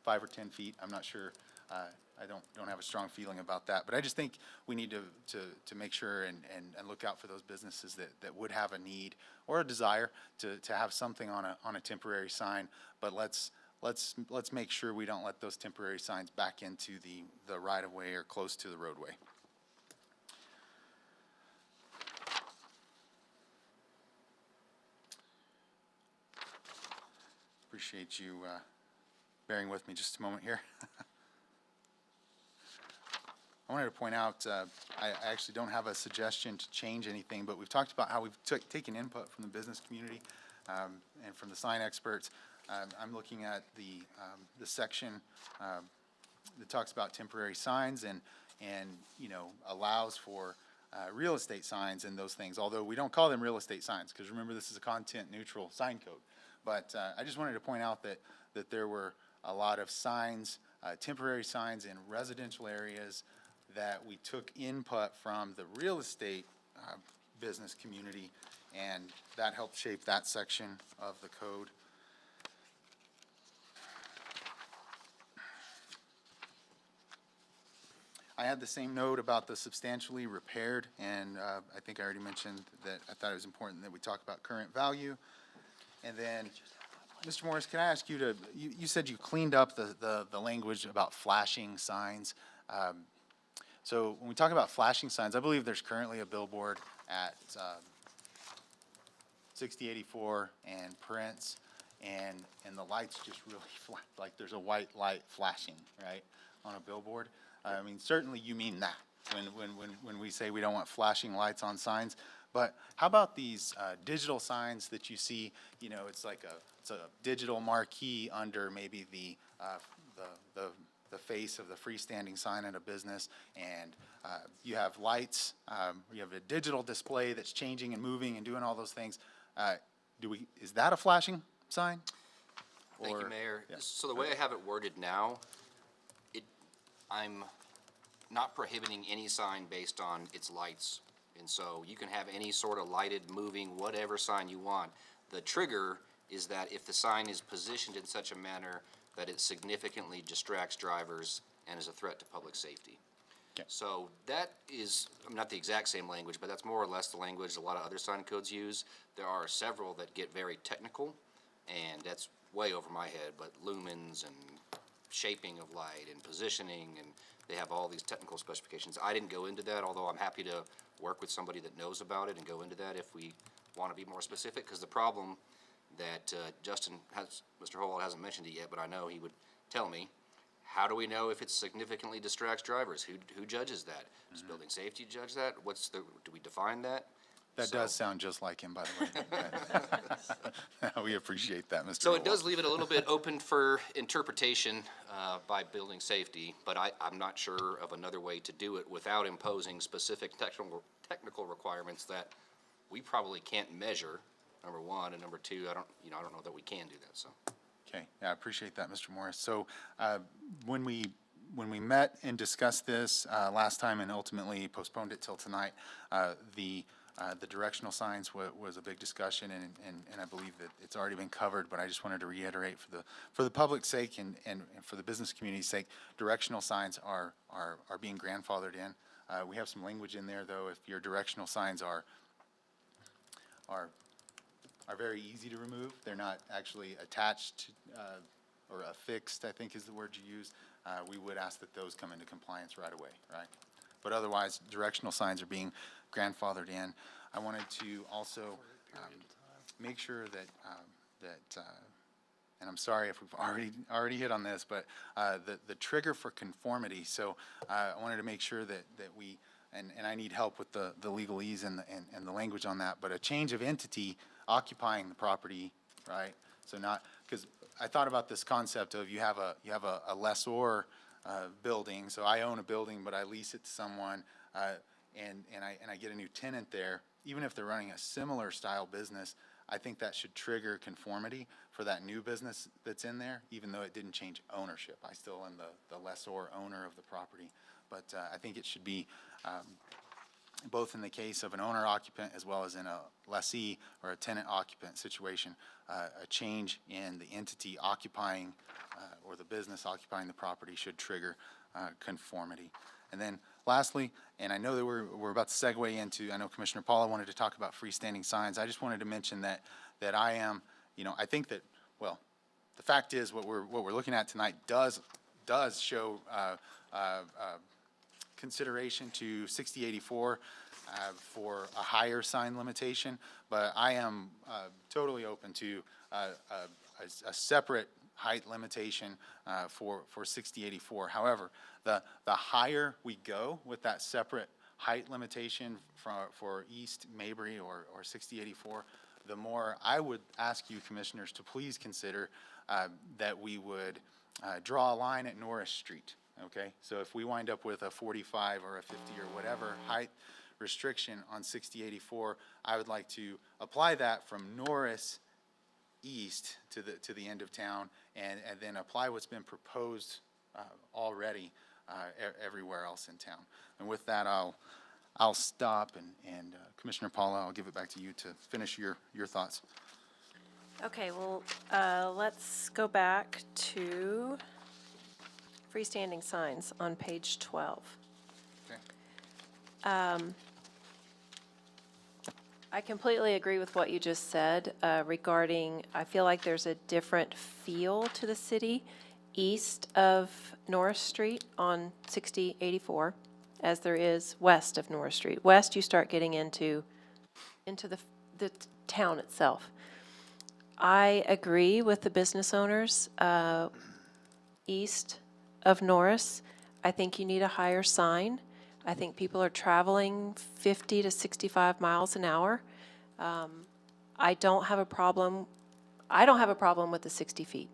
5 or 10 feet. I'm not sure. I don't have a strong feeling about that, but I just think we need to make sure and look out for those businesses that would have a need or a desire to have something on a temporary sign. But let's make sure we don't let those temporary signs back into the right of way or close to the roadway. Appreciate you bearing with me just a moment here. I wanted to point out, I actually don't have a suggestion to change anything, but we've talked about how we've taken input from the business community and from the sign experts. I'm looking at the section that talks about temporary signs, and and, you know, allows for real estate signs and those things, although we don't call them real estate signs, because remember, this is a content-neutral sign code. But I just wanted to point out that there were a lot of signs, temporary signs in residential areas that we took input from the real estate business community, and that helped shape that section of the code. I had the same note about the substantially repaired, and I think I already mentioned that I thought it was important that we talk about current value. And then, Mr. Morris, can I ask you to, you said you cleaned up the language about flashing signs. So when we talk about flashing signs, I believe there's currently a billboard at 6084 and Prince, and the lights just really flash, like there's a white light flashing, right, on a billboard. I mean, certainly you mean that when we say we don't want flashing lights on signs. But how about these digital signs that you see? You know, it's like it's a digital marquee under maybe the face of the freestanding sign in a business, and you have lights. You have a digital display that's changing and moving and doing all those things. Is that a flashing sign? Thank you, Mayor. Yeah. So the way I have it worded now, I'm not prohibiting any sign based on its lights. And so you can have any sort of lighted, moving, whatever sign you want. The trigger is that if the sign is positioned in such a manner that it significantly distracts drivers and is a threat to public safety. Okay. So that is not the exact same language, but that's more or less the language a lot of other sign codes use. There are several that get very technical, and that's way over my head, but lumens and shaping of light and positioning, and they have all these technical specifications. I didn't go into that, although I'm happy to work with somebody that knows about it and go into that if we want to be more specific, because the problem that Justin has, Mr. Howell hasn't mentioned it yet, but I know he would tell me, how do we know if it significantly distracts drivers? Who judges that? Does building safety judge that? Do we define that? That does sound just like him, by the way. We appreciate that, Mr. So Howell. it does leave it a little bit open for interpretation by building safety, but I'm not sure of another way to do it without imposing specific technical requirements that we probably can't measure, number one, and number two, I don't know that we can do that, so. Okay, yeah, I appreciate that, Mr. Morris. So when we met and discussed this last time and ultimately postponed it till tonight, the directional signs was a big discussion, and I believe that it's already been covered, but I just wanted to reiterate for the public's sake and for the business community's sake, directional signs are being grandfathered in. We have some language in there, though, if your directional signs are very easy to remove. They're not actually attached or affixed, I think is the word you use. We would ask that those come into compliance right away, right? But otherwise, directional signs are being grandfathered in. I wanted to also make sure that and I'm sorry if we've already hit on this, but the trigger for conformity. So I wanted to make sure that we, and I need help with the legalese and the language on that, but a change of entity occupying the property, right? So not, because I thought about this concept of you have a lessor building, so I own a building, but I lease it to someone, and I get a new tenant there. Even if they're running a similar style business, I think that should trigger conformity for that new business that's in there, even though it didn't change ownership. I still am the lessor owner of the property, but I think it should be both in the case of an owner occupant as well as in a lessee or a tenant occupant situation, a change in the entity occupying or the business occupying the property should trigger conformity. And then lastly, and I know that we're about to segue into, I know Commissioner Paula wanted to talk about freestanding signs. I just wanted to mention that I am, I think that, well, the fact is what we're looking at tonight does show consideration to 6084 for a higher sign limitation, but I am totally open to a separate height limitation for 6084. However, the higher we go with that separate height limitation for East Mabry or 6084, the more I would ask you commissioners to please consider that we would draw a line at Norris Street. okay? So if we wind up with a 45 or a 50 or whatever height restriction on 6084, I would like to apply that from Norris east to the end of town, and then apply what's been proposed already everywhere else in town. And with that, I'll stop, and Commissioner Paula, I'll give it back to you to finish your thoughts. Okay, well, let's go back to freestanding signs on page 12. Okay. I completely agree with what you just said regarding, I feel like there's a different feel to the city east of Norris Street on 6084 as there is west of Norris Street. West, you start getting into the town itself. I agree with the business owners east of Norris. I think you need a higher sign. I think people are traveling 50 to 65 miles an hour. I don't have a problem with the 60 feet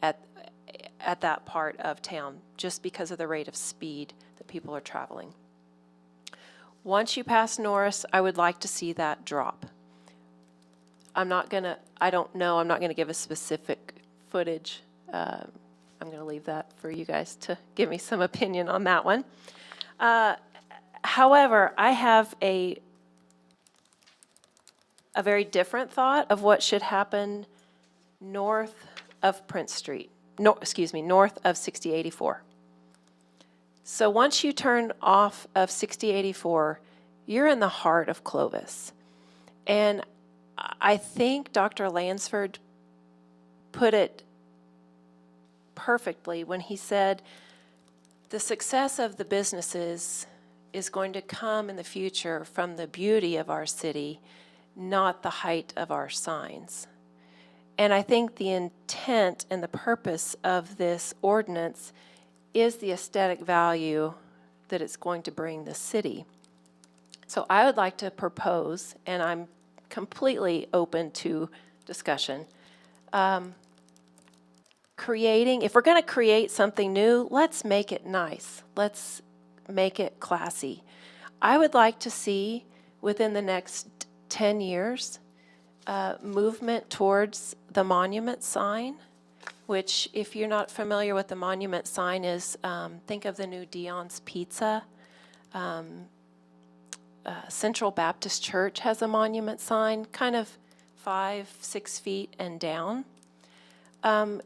at that part of town, just because of the rate of speed that people are traveling. Once you pass Norris, I would like to see that drop. I'm not gonna give a specific footage. I'm gonna leave that for you guys to give me some opinion on that one. However, I have a very different thought of what should happen north of Prince Street. North of 6084. So once you turn off of 6084, you're in the heart of Clovis. And I think Dr. Lansford put it perfectly when he said the success of the businesses is going to come in the future from the beauty of our city, not the height of our signs. And I think the intent and the purpose of this ordinance is the aesthetic value that it's going to bring the city. So I would like to propose, and I'm completely open to discussion, if we're going to create something new, let's make it nice. Let's make it classy. I would like to see within the next 10 years movement towards the monument sign, which, if you're not familiar with the monument sign, is think of the new Dion's Pizza. Central Baptist Church has a monument sign, kind of 5-6 feet and down. And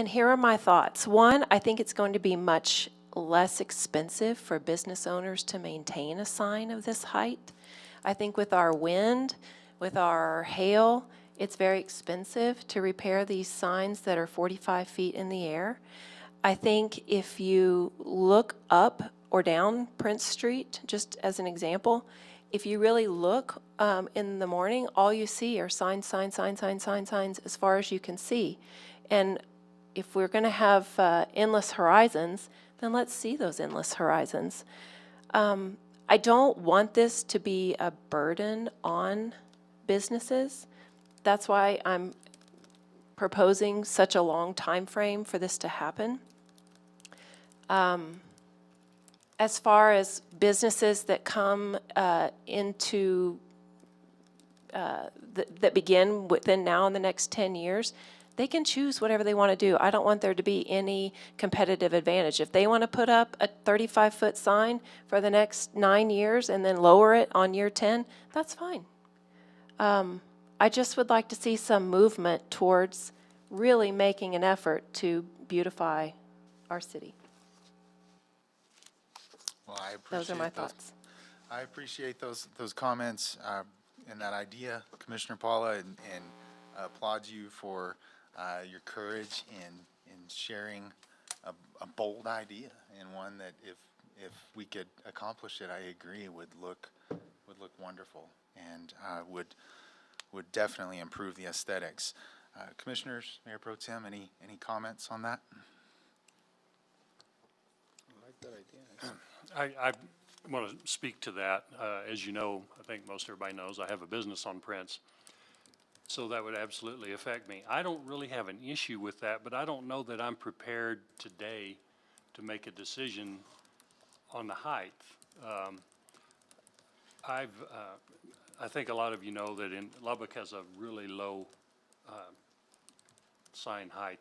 here are my thoughts. One, I think it's going to be much less expensive for business owners to maintain a sign of this height. I think with our wind, with our hail, it's very expensive to repair these signs that are 45 feet in the air. I think if you look up or down Prince Street, just as an example, if you really look in the morning, all you see are signs, signs, signs, signs, signs, signs, as far as you can see. And if we're going to have endless horizons, then let's see those endless horizons. I don't want this to be a burden on businesses. That's why I'm proposing such a long time frame for this to happen. As far as businesses that come into that begin within now and the next 10 years, they can choose whatever they want to do. I don't want there to be any competitive advantage. If they want to put up a 35-foot sign for the next 9 years and then lower it on year 10, that's fine. I just would like to see some movement towards really making an effort to beautify our city. Well, I appreciate Those are my thoughts. I appreciate those comments and that idea, Commissioner Paula, and applaud you for your courage in sharing a bold idea, and one that if we could accomplish it, I agree, would look wonderful and would definitely improve the aesthetics. Commissioners, Mayor Pro Tem, any comments on that? I like that idea. I want to speak to that. As you know, I think most everybody knows, I have a business on Prince. So that would absolutely affect me. I don't really have an issue with that, but I don't know that I'm prepared today to make a decision on the height. I think a lot of you know that Lubbock has a really low sign height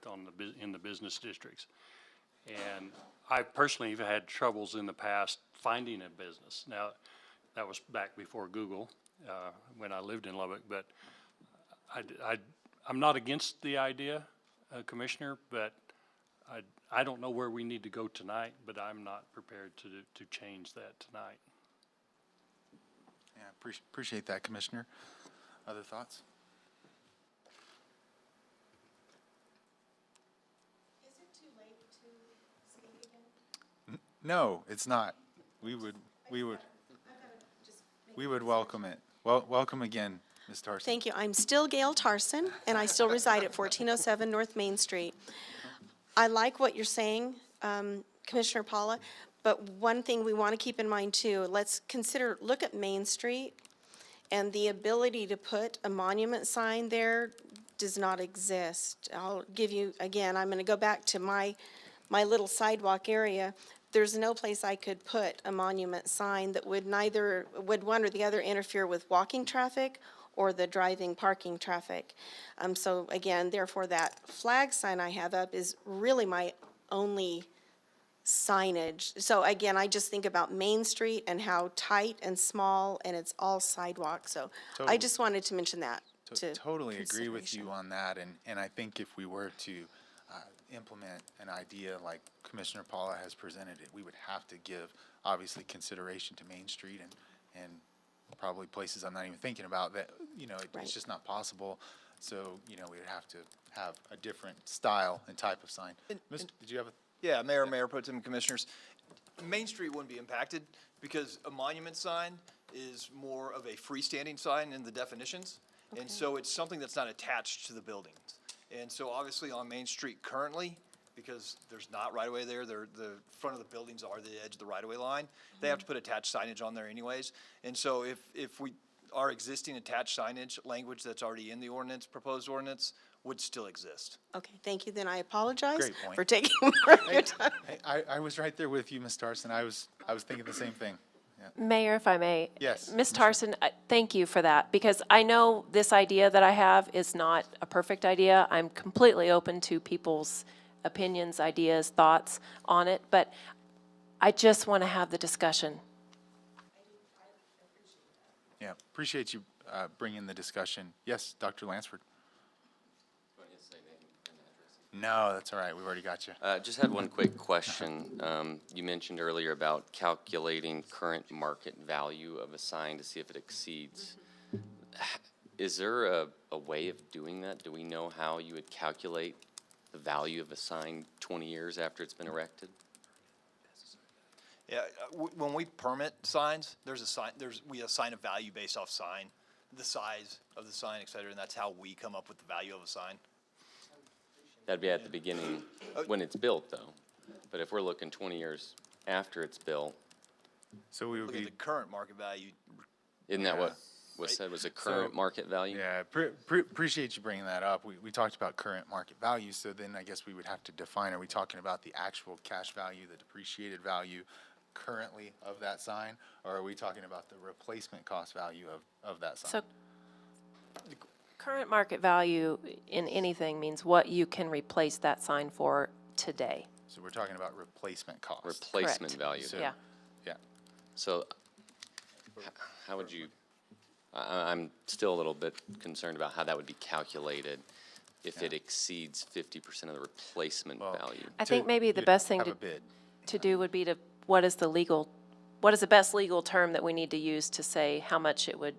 in the business districts. And I personally have had troubles in the past finding a business. Now, that was back before Google, when I lived in Lubbock, but I'm not against the idea, Commissioner, but I don't know where we need to go tonight, but I'm not prepared to change that tonight. Yeah, appreciate that, Commissioner. Other thoughts? Is it too late to speak again? No, it's not. We would welcome it. Well, welcome again, Ms. Tarson. Thank you. I'm still Gail Tarson, and I still reside at 1407 North Main Street. I like what you're saying, Commissioner Paula, but one thing we want to keep in mind too, let's look at Main Street, and the ability to put a monument sign there does not exist. I'll give you, again, I'm going to go back to my little sidewalk area. There's no place I could put a monument sign that would one or the other interfere with walking traffic or the driving parking traffic. So again, therefore that flag sign I have up is really my only signage. So again, I just think about Main Street and how tight and small, and it's all sidewalk. So I Totally. just wanted to mention that. Totally agree with you on that, and I think if we were to implement an idea like Commissioner Paula has presented it, we would have to give, obviously, consideration to Main Street and probably places I'm not even thinking about that, it's just not possible. So, we would have to have a different style and type of sign. Did you have a? Yeah, Mayor Pro Tem, Commissioners. Main Street wouldn't be impacted because a monument sign is more of a freestanding sign in the definitions. And so it's something that's not attached to the buildings. And so obviously on Main Street currently, because there's not right-of-way there, the front of the buildings are the edge of the right-of-way line, they have to put attached signage on there anyways. And so if our existing attached signage language that's already in the ordinance, proposed ordinance, would still exist. Okay, thank you. Then I apologize Great point. for taking more of your time. I was right there with you, Ms. Tarson. I was thinking the same thing. Yeah. Mayor, if I may. Yes, Ms. Tarson, thank you for that, because I know this idea that I have is not a perfect idea. I'm completely open to people's opinions, ideas, thoughts on it, but I just want to have the discussion. Yeah, appreciate you bringing the discussion. Yes, Dr. Lansford. No, that's all right. We've already got you. Just had one quick question. You mentioned earlier about calculating current market value of a sign to see if it exceeds. Is there a way of doing that? Do we know how you would calculate the value of a sign 20 years after it's been erected? Yeah, when we permit signs, we assign a value based off sign, the size of the sign, et cetera, and that's how we come up with the value of a sign. That'd be at the beginning when it's built, though. But if we're looking 20 years after it's built, so we would Look at the current market value. isn't that what was said was a current market value? Yeah, appreciate you bringing that up. We talked about current market value, so then I guess we would have to define, are we talking about the actual cash value, the depreciated value currently of that sign, or are we talking about the replacement cost value of that sign? So current market value in anything means what you can replace that sign for today. So we're talking about replacement cost. Replacement Correct. value. So, Yeah. Yeah. So how would you, I'm still a little bit concerned about how that would be calculated if it exceeds 50% of the replacement value. I think maybe the best thing to do would be to, what is the best legal term that we need to use to say how much it would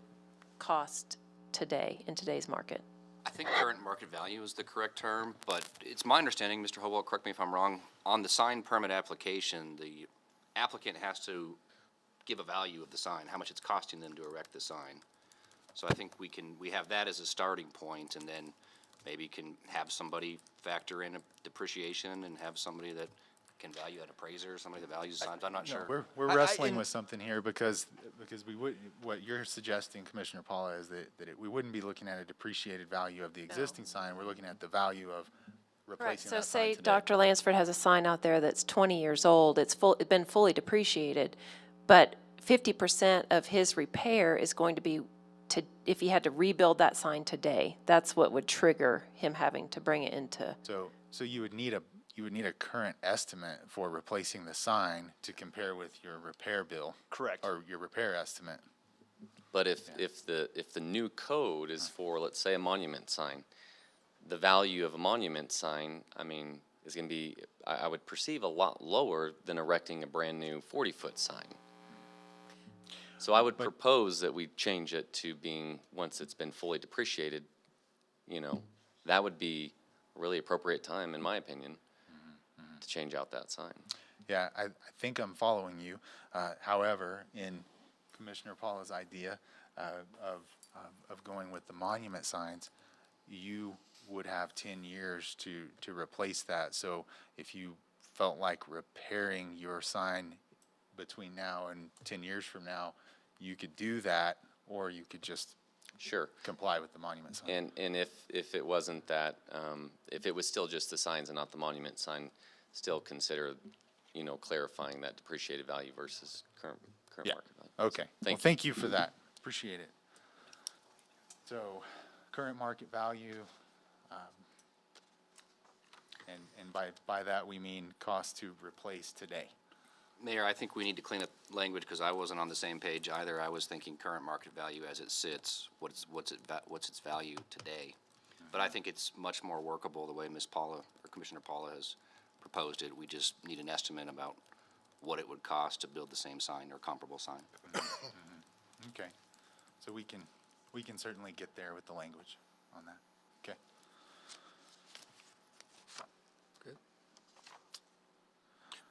cost today in today's market? I think current market value is the correct term, but it's my understanding, Mr. Hobart, correct me if I'm wrong, on the sign permit application, the applicant has to give a value of the sign, how much it's costing them to erect the sign. So I think we have that as a starting point, and then maybe can have somebody factor in a depreciation and have somebody that can value an appraiser, somebody that values signs. I'm not sure. We're wrestling with something here because we would, what you're suggesting, Commissioner Paula, is that we wouldn't be looking at a depreciated value of the existing sign. We're looking at the value of replacing So that sign say today. Dr. Lansford has a sign out there that's 20 years old, it's been fully depreciated, but 50% of his repair is going to be if he had to rebuild that sign today. That's what would trigger him having to bring it into. So you would need a current estimate for replacing the sign to compare with your repair bill. Correct. Or your repair estimate. But if the new code is for, let's say, a monument sign, the value of a monument sign, I mean, is going to be, I would perceive, a lot lower than erecting a brand-new 40-foot sign. So I would propose that we change it to being, once it's been fully depreciated, that would be a really appropriate time, in my opinion, to change out that sign. Yeah, I think I'm following you. However, in Commissioner Paula's idea of going with the monument signs, you would have 10 years to replace that. So if you felt like repairing your sign between now and 10 years from now, you could do that, or you could just comply with the monument sign. And if it wasn't that, if it was still just the signs and not the monument sign, still consider, clarifying that depreciated value versus current market value. Okay. Thank you for that. Appreciate it. So, current market value, and by that we mean cost to replace today. Mayor, I think we need to clean up language because I wasn't on the same page either. I was thinking current market value as it sits, what's its value today. But I think it's much more workable the way Ms. Paula, or Commissioner Paula, has proposed it. We just need an estimate about what it would cost to build the same sign or comparable sign. Okay. So we can certainly get there with the language on that. Okay.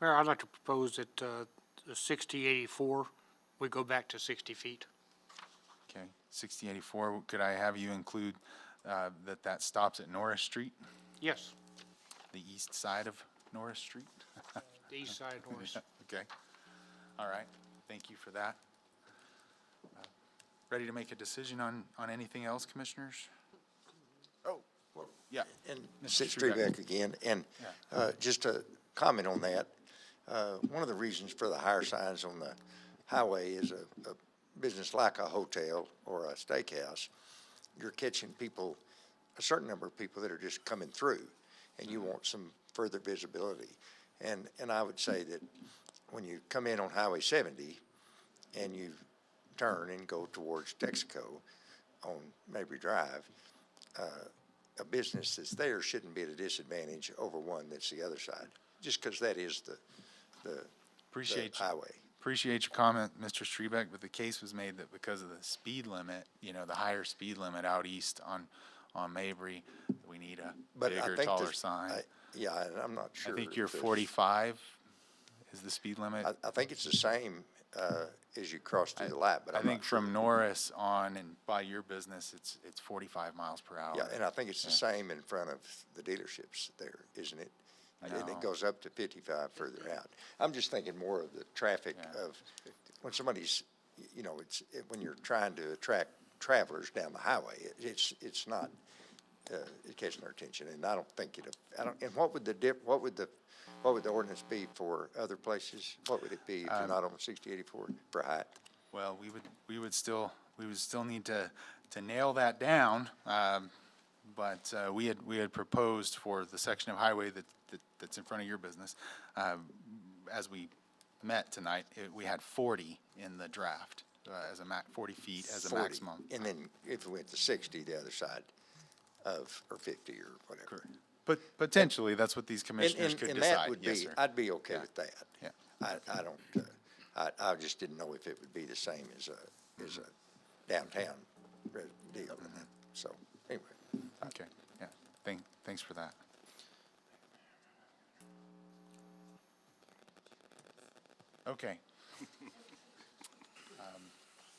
Mayor, I'd like to propose that the 6084, we go back to 60 feet. Okay. 6084, could I have you include that stops at Norris Street, Yes, the east side of Norris Street? the east side of Norris. Okay. All right. Thank you for that. Ready to make a decision on anything else, Commissioners? Oh, well, yeah. And Mr. Strebeck again, and just a comment on that. One of the reasons for the higher signs on the highway is a business like a hotel or a steakhouse. You're catching people, a certain number of people that are just coming through, and you want some further visibility. And I would say that when you come in on Highway 70 and you turn and go towards Texaco on Mabry Drive, a business that's there shouldn't be at a disadvantage over one that's the other side, just because that is the highway. Appreciate your comment, Mr. Strebeck, but the case was made that because of the speed limit, the higher speed limit out east on Mabry, we need a bigger, taller sign. I'm not sure. I think you're 45 is the speed limit. I think it's the same as you cross through the light, but I I'm not think sure. from Norris on and by your business, it's 45 miles per hour. Yeah, and I think it's the same in front of the dealerships there, isn't it? And No. it goes up to 55 further out. I'm just thinking more of the traffic of when somebody's, when you're trying to attract travelers down the highway, it's not catching their attention, and I don't think and what would the ordinance be for other places? What would it be if you're not on 6084 for height? Well, we would still need to nail that down, but we had proposed for the section of highway that's in front of your business. As we met tonight, we had 40 in the draft as 40 feet as a 40. maximum. And then if we went to 60, the other side or 50 or whatever. Correct. But potentially, that's what these commissioners could And decide. that would Yes, be, sir. I'd be okay Yeah. with that. Yeah. I don't, I just didn't know if it would be the same as a downtown deal. So, anyway. Okay, yeah, thanks for that. Okay.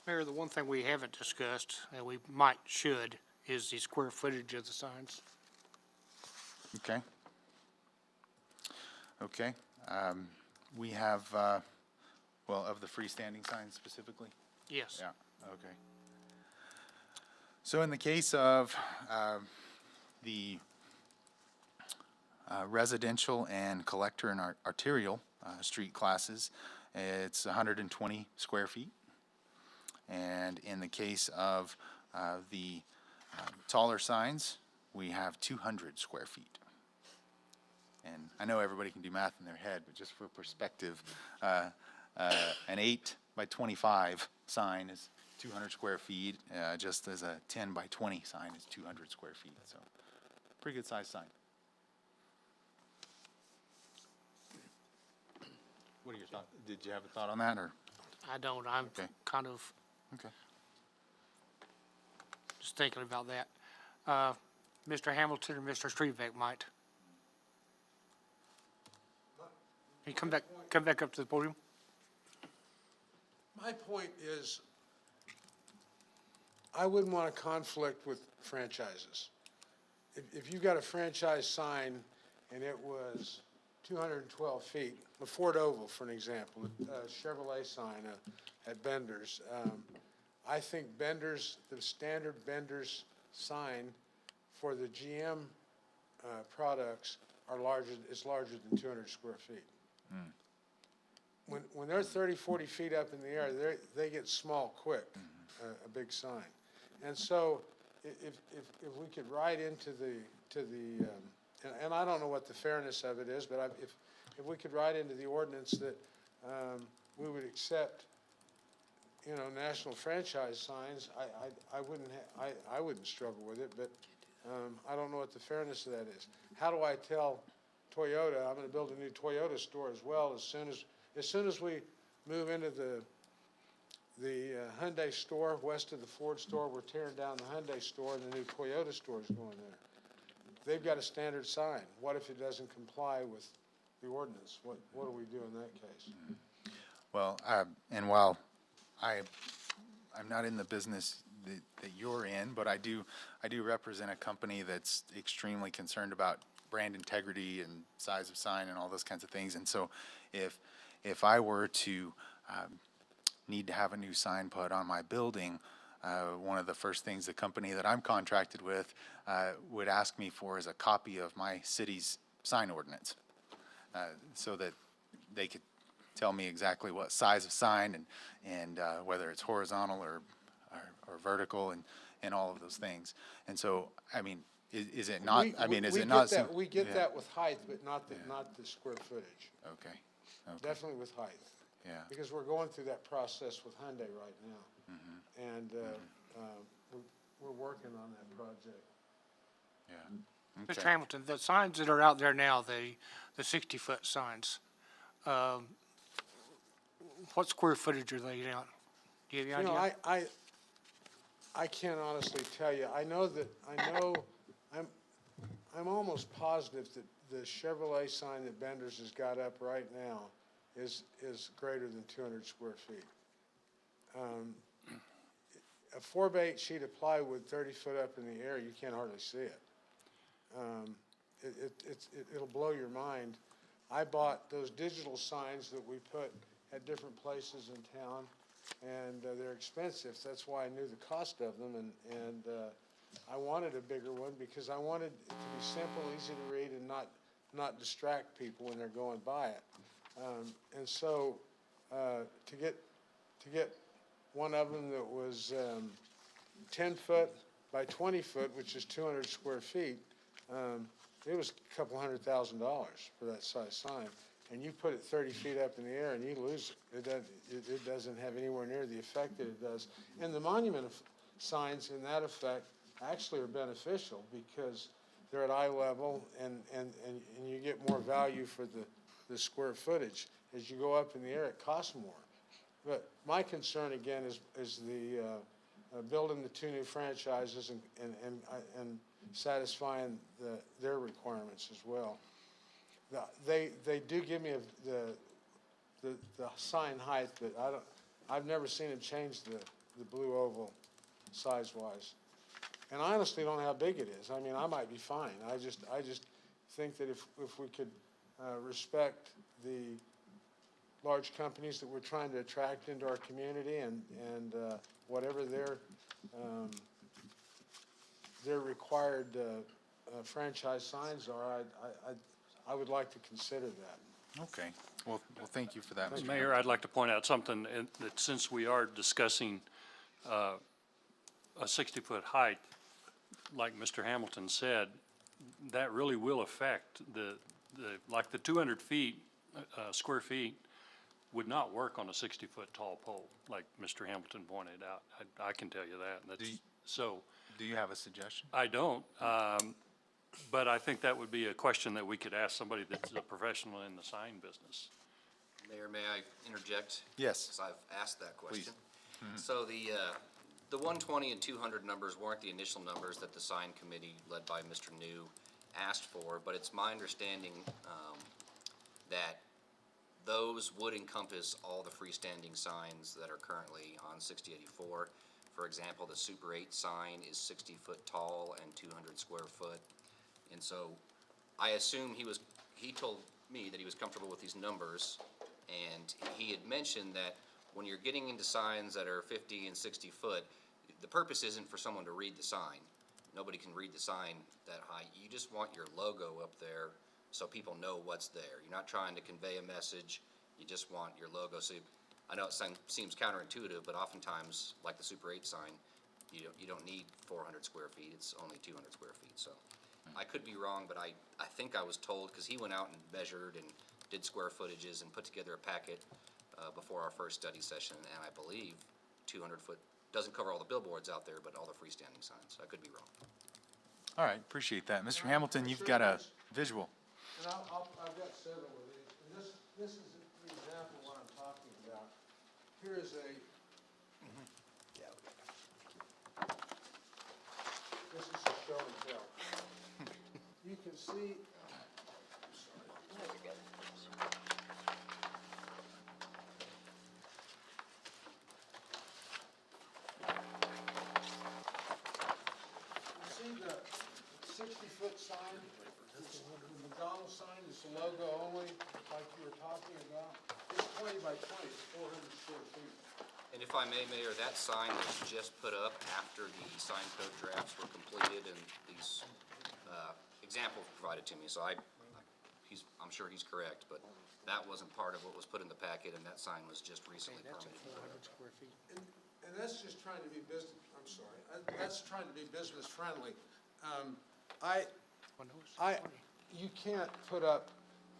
Mayor, the one thing we haven't discussed, and we should, is the square footage of the signs. Okay. Okay, we have, of the freestanding signs specifically? Yes. Yeah, okay. So in the case of the residential and collector and arterial street classes, it's 120 square feet. And in the case of the taller signs, we have 200 square feet. And I know everybody can do math in their head, but just for perspective, an 8 by 25 sign is 200 square feet, just as a 10 by 20 sign is 200 square feet. So pretty good sized sign. What are your thoughts? Did you have a thought on that, or? I don't, I'm Okay. kind of Okay. just thinking about that. Mr. Hamilton or Mr. Streebeck might. Can you come back up to the podium? My point is, I wouldn't want a conflict with franchises. If you've got a franchise sign and it was 212 feet, the Ford Oval, for an example, a Chevrolet sign at Bender's, I think Bender's, the standard Bender's sign for the GM products is larger than 200 square feet. When they're 30, 40 feet up in the air, they get small quick, a big sign. And so if we could write into and I don't know what the fairness of it is, but if we could write into the ordinance that we would accept, national franchise signs, I wouldn't struggle with it, but I don't know what the fairness of that is. How do I tell Toyota I'm going to build a new Toyota store as well as soon as we move into the Hyundai store west of the Ford store? We're tearing down the Hyundai store and the new Toyota store is going there. They've got a standard sign. What if it doesn't comply with the ordinance? What do we do in that case? Well, and while I'm not in the business that you're in, but I do represent a company that's extremely concerned about brand integrity and size of sign and all those kinds of things. And so if I were to need to have a new sign put on my building, one of the first things the company that I'm contracted with would ask me for is a copy of my city's sign ordinance, so that they could tell me exactly what size of sign and whether it's horizontal or vertical and all of those things. And so, I mean, is it not? We get that with height, but not the square footage. Okay. Definitely with height. Yeah. Because we're going through that process with Hyundai right now. And we're working on that project. Yeah. Mr. Hamilton, the signs that are out there now, the 60-foot signs, what square footage are they now? Do you have any idea? I can't honestly tell you. I'm almost positive that the Chevrolet sign that Bender's has got up right now is greater than 200 square feet. A 4x8 sheet of plywood 30 foot up in the air, you can't hardly see it. It'll blow your mind. I bought those digital signs that we put at different places in town, and they're expensive. That's why I knew the cost of them, and I wanted a bigger one because I wanted it to be simple, easy to read, and not distract people when they're going by it. And so to get one of them that was 10 foot by 20 foot, which is 200 square feet, it was a couple $100,000 for that size sign. And you put it 30 feet up in the air and you lose it. It doesn't have anywhere near the effect that it does. And the monument signs in that effect actually are beneficial because they're at eye level and you get more value for the square footage. As you go up in the air, it costs more. But my concern again is the building the two new franchises and satisfying their requirements as well. They do give me the sign height, but I've never seen them change the blue oval size-wise. And I honestly don't know how big it is. I mean, I might be fine. I just think that if we could respect the large companies that we're trying to attract into our community and whatever their required franchise signs are, I would like to consider that. Okay, well, thank you for that, Mr. Mayor, I'd like to point out something, that since we are discussing a 60-foot height, like Mr. Hamilton said, that really will affect like the 200 feet, square feet would not work on a 60-foot tall pole, like Mr. Hamilton pointed out. I can tell you that. Do you have a suggestion? I don't, but I think that would be a question that we could ask somebody that's a professional in the sign business. Mayor, may I interject? Yes. Because I've asked that question. Please. So the 120 and 200 numbers weren't the initial numbers that the sign committee, led by Mr. New, asked for, but it's my understanding that those would encompass all the freestanding signs that are currently on 6084. For example, the Super 8 sign is 60 foot tall and 200 square foot. And so I assume he told me that he was comfortable with these numbers, and he had mentioned that when you're getting into signs that are 50 and 60 foot, the purpose isn't for someone to read the sign. Nobody can read the sign that high. You just want your logo up there so people know what's there. You're not trying to convey a message. You just want your logo. So I know it seems counterintuitive, but oftentimes, like the Super 8 sign, you don't need 400 square feet. It's only 200 square feet. So I could be wrong, but I think I was told, because he went out and measured and did square footages and put together a packet before our first study session, and I believe 200 foot doesn't cover all the billboards out there, but all the freestanding signs. I could be wrong. All right, appreciate that. Mr. Hamilton, you've got a visual. And I've got several of these, and this is an example of what I'm talking about. Here is this is a show and tell. You can see, you see the 60-foot sign, the McDonald's sign is the logo only, like you were talking about. It's 20 by 20, it's 400 square feet. And if I may, Mayor, that sign was just put up after the sign code drafts were completed and these examples provided to me. So I'm sure he's correct, but that wasn't part of what was put in the packet, and that sign was just recently permitted. And that's just trying to be business, I'm sorry, that's trying to be business friendly. You can't put up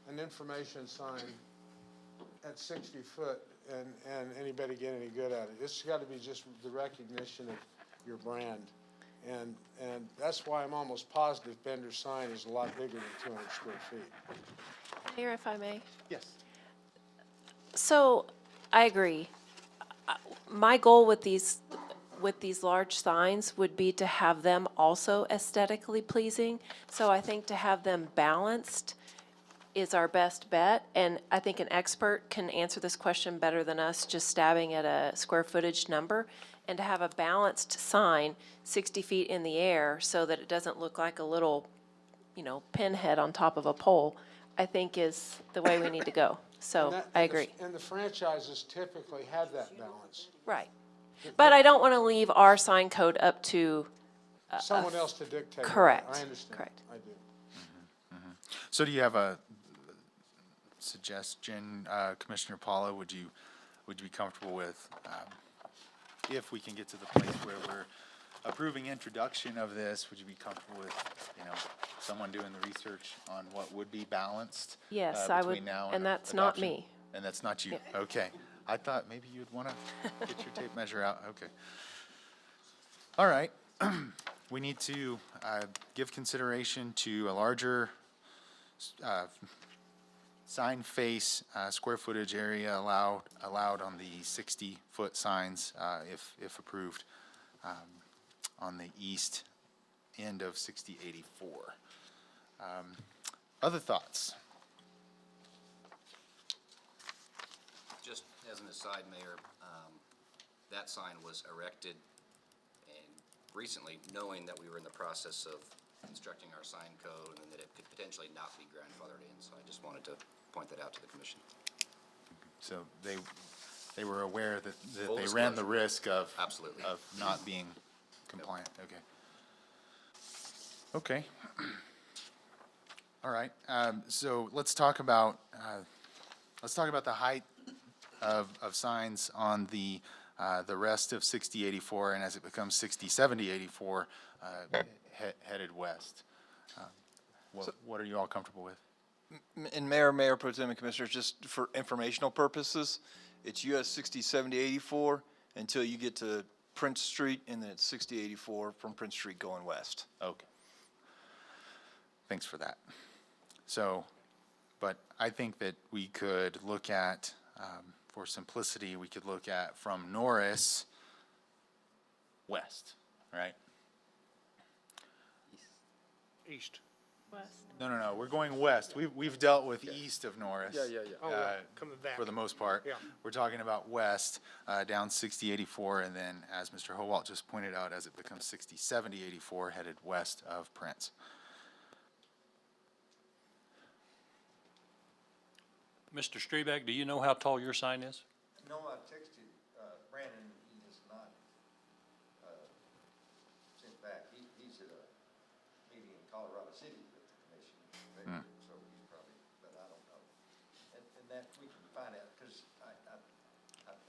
an information sign at 60 foot and anybody get any good at it. It's got to be just the recognition of your brand. And that's why I'm almost positive Bender's sign is a lot bigger than 200 square feet. Mayor, if I may. Yes. So, I agree. My goal with these large signs would be to have them also aesthetically pleasing. So I think to have them balanced is our best bet. And I think an expert can answer this question better than us, just stabbing at a square footage number. And to have a balanced sign 60 feet in the air so that it doesn't look like a little, pinhead on top of a pole, I think is the way we need to go. So I agree. And the franchises typically have that balance. Right. But I don't want to leave our sign code up to Someone else to dictate. Correct. I understand. Correct. I do. So do you have a suggestion, Commissioner Paula? Would you be comfortable with, if we can get to the place where we're approving introduction of this, would you be comfortable with, someone doing the research on what would be balanced? Yes, I would, between now and that's not adoption? me. And that's not you? Okay. I thought maybe you'd want to get your tape measure out. Okay. All right. We need to give consideration to a larger sign face square footage area allowed on the 60-foot signs, if approved, on the east end of 6084. Other thoughts? Just as an aside, Mayor, that sign was erected and recently, knowing that we were in the process of constructing our sign code and that it could potentially not be grandfathered in. So I just wanted to point that out to the commission. So they were aware that Full they ran the disclosure. risk of Absolutely. of not being compliant. Okay. Okay. All right, so let's talk about the height of signs on the rest of 6084, and as it becomes 607084, headed west. What are you all comfortable with? And Mayor Pro Tem and Commissioners, just for informational purposes, it's US 607084 until you get to Prince Street, and then it's 6084 from Prince Street going west. Okay. Thanks for that. So, but I think that we could look at, for simplicity, we could look at from Norris west, right? East. West. No, we're going west. We've dealt with east of Norris. Oh, coming back. For the most part. Yeah. We're talking about west, down 6084, and then, as Mr. Howalt just pointed out, as it becomes 607084, headed west of Prince. Mr. Strebeck, do you know how tall your sign is? No, I texted, Brandon, he has not, sent back, he's at a meeting in Colorado City with the commission, so he's probably, but I don't know. And that, we can find out, because I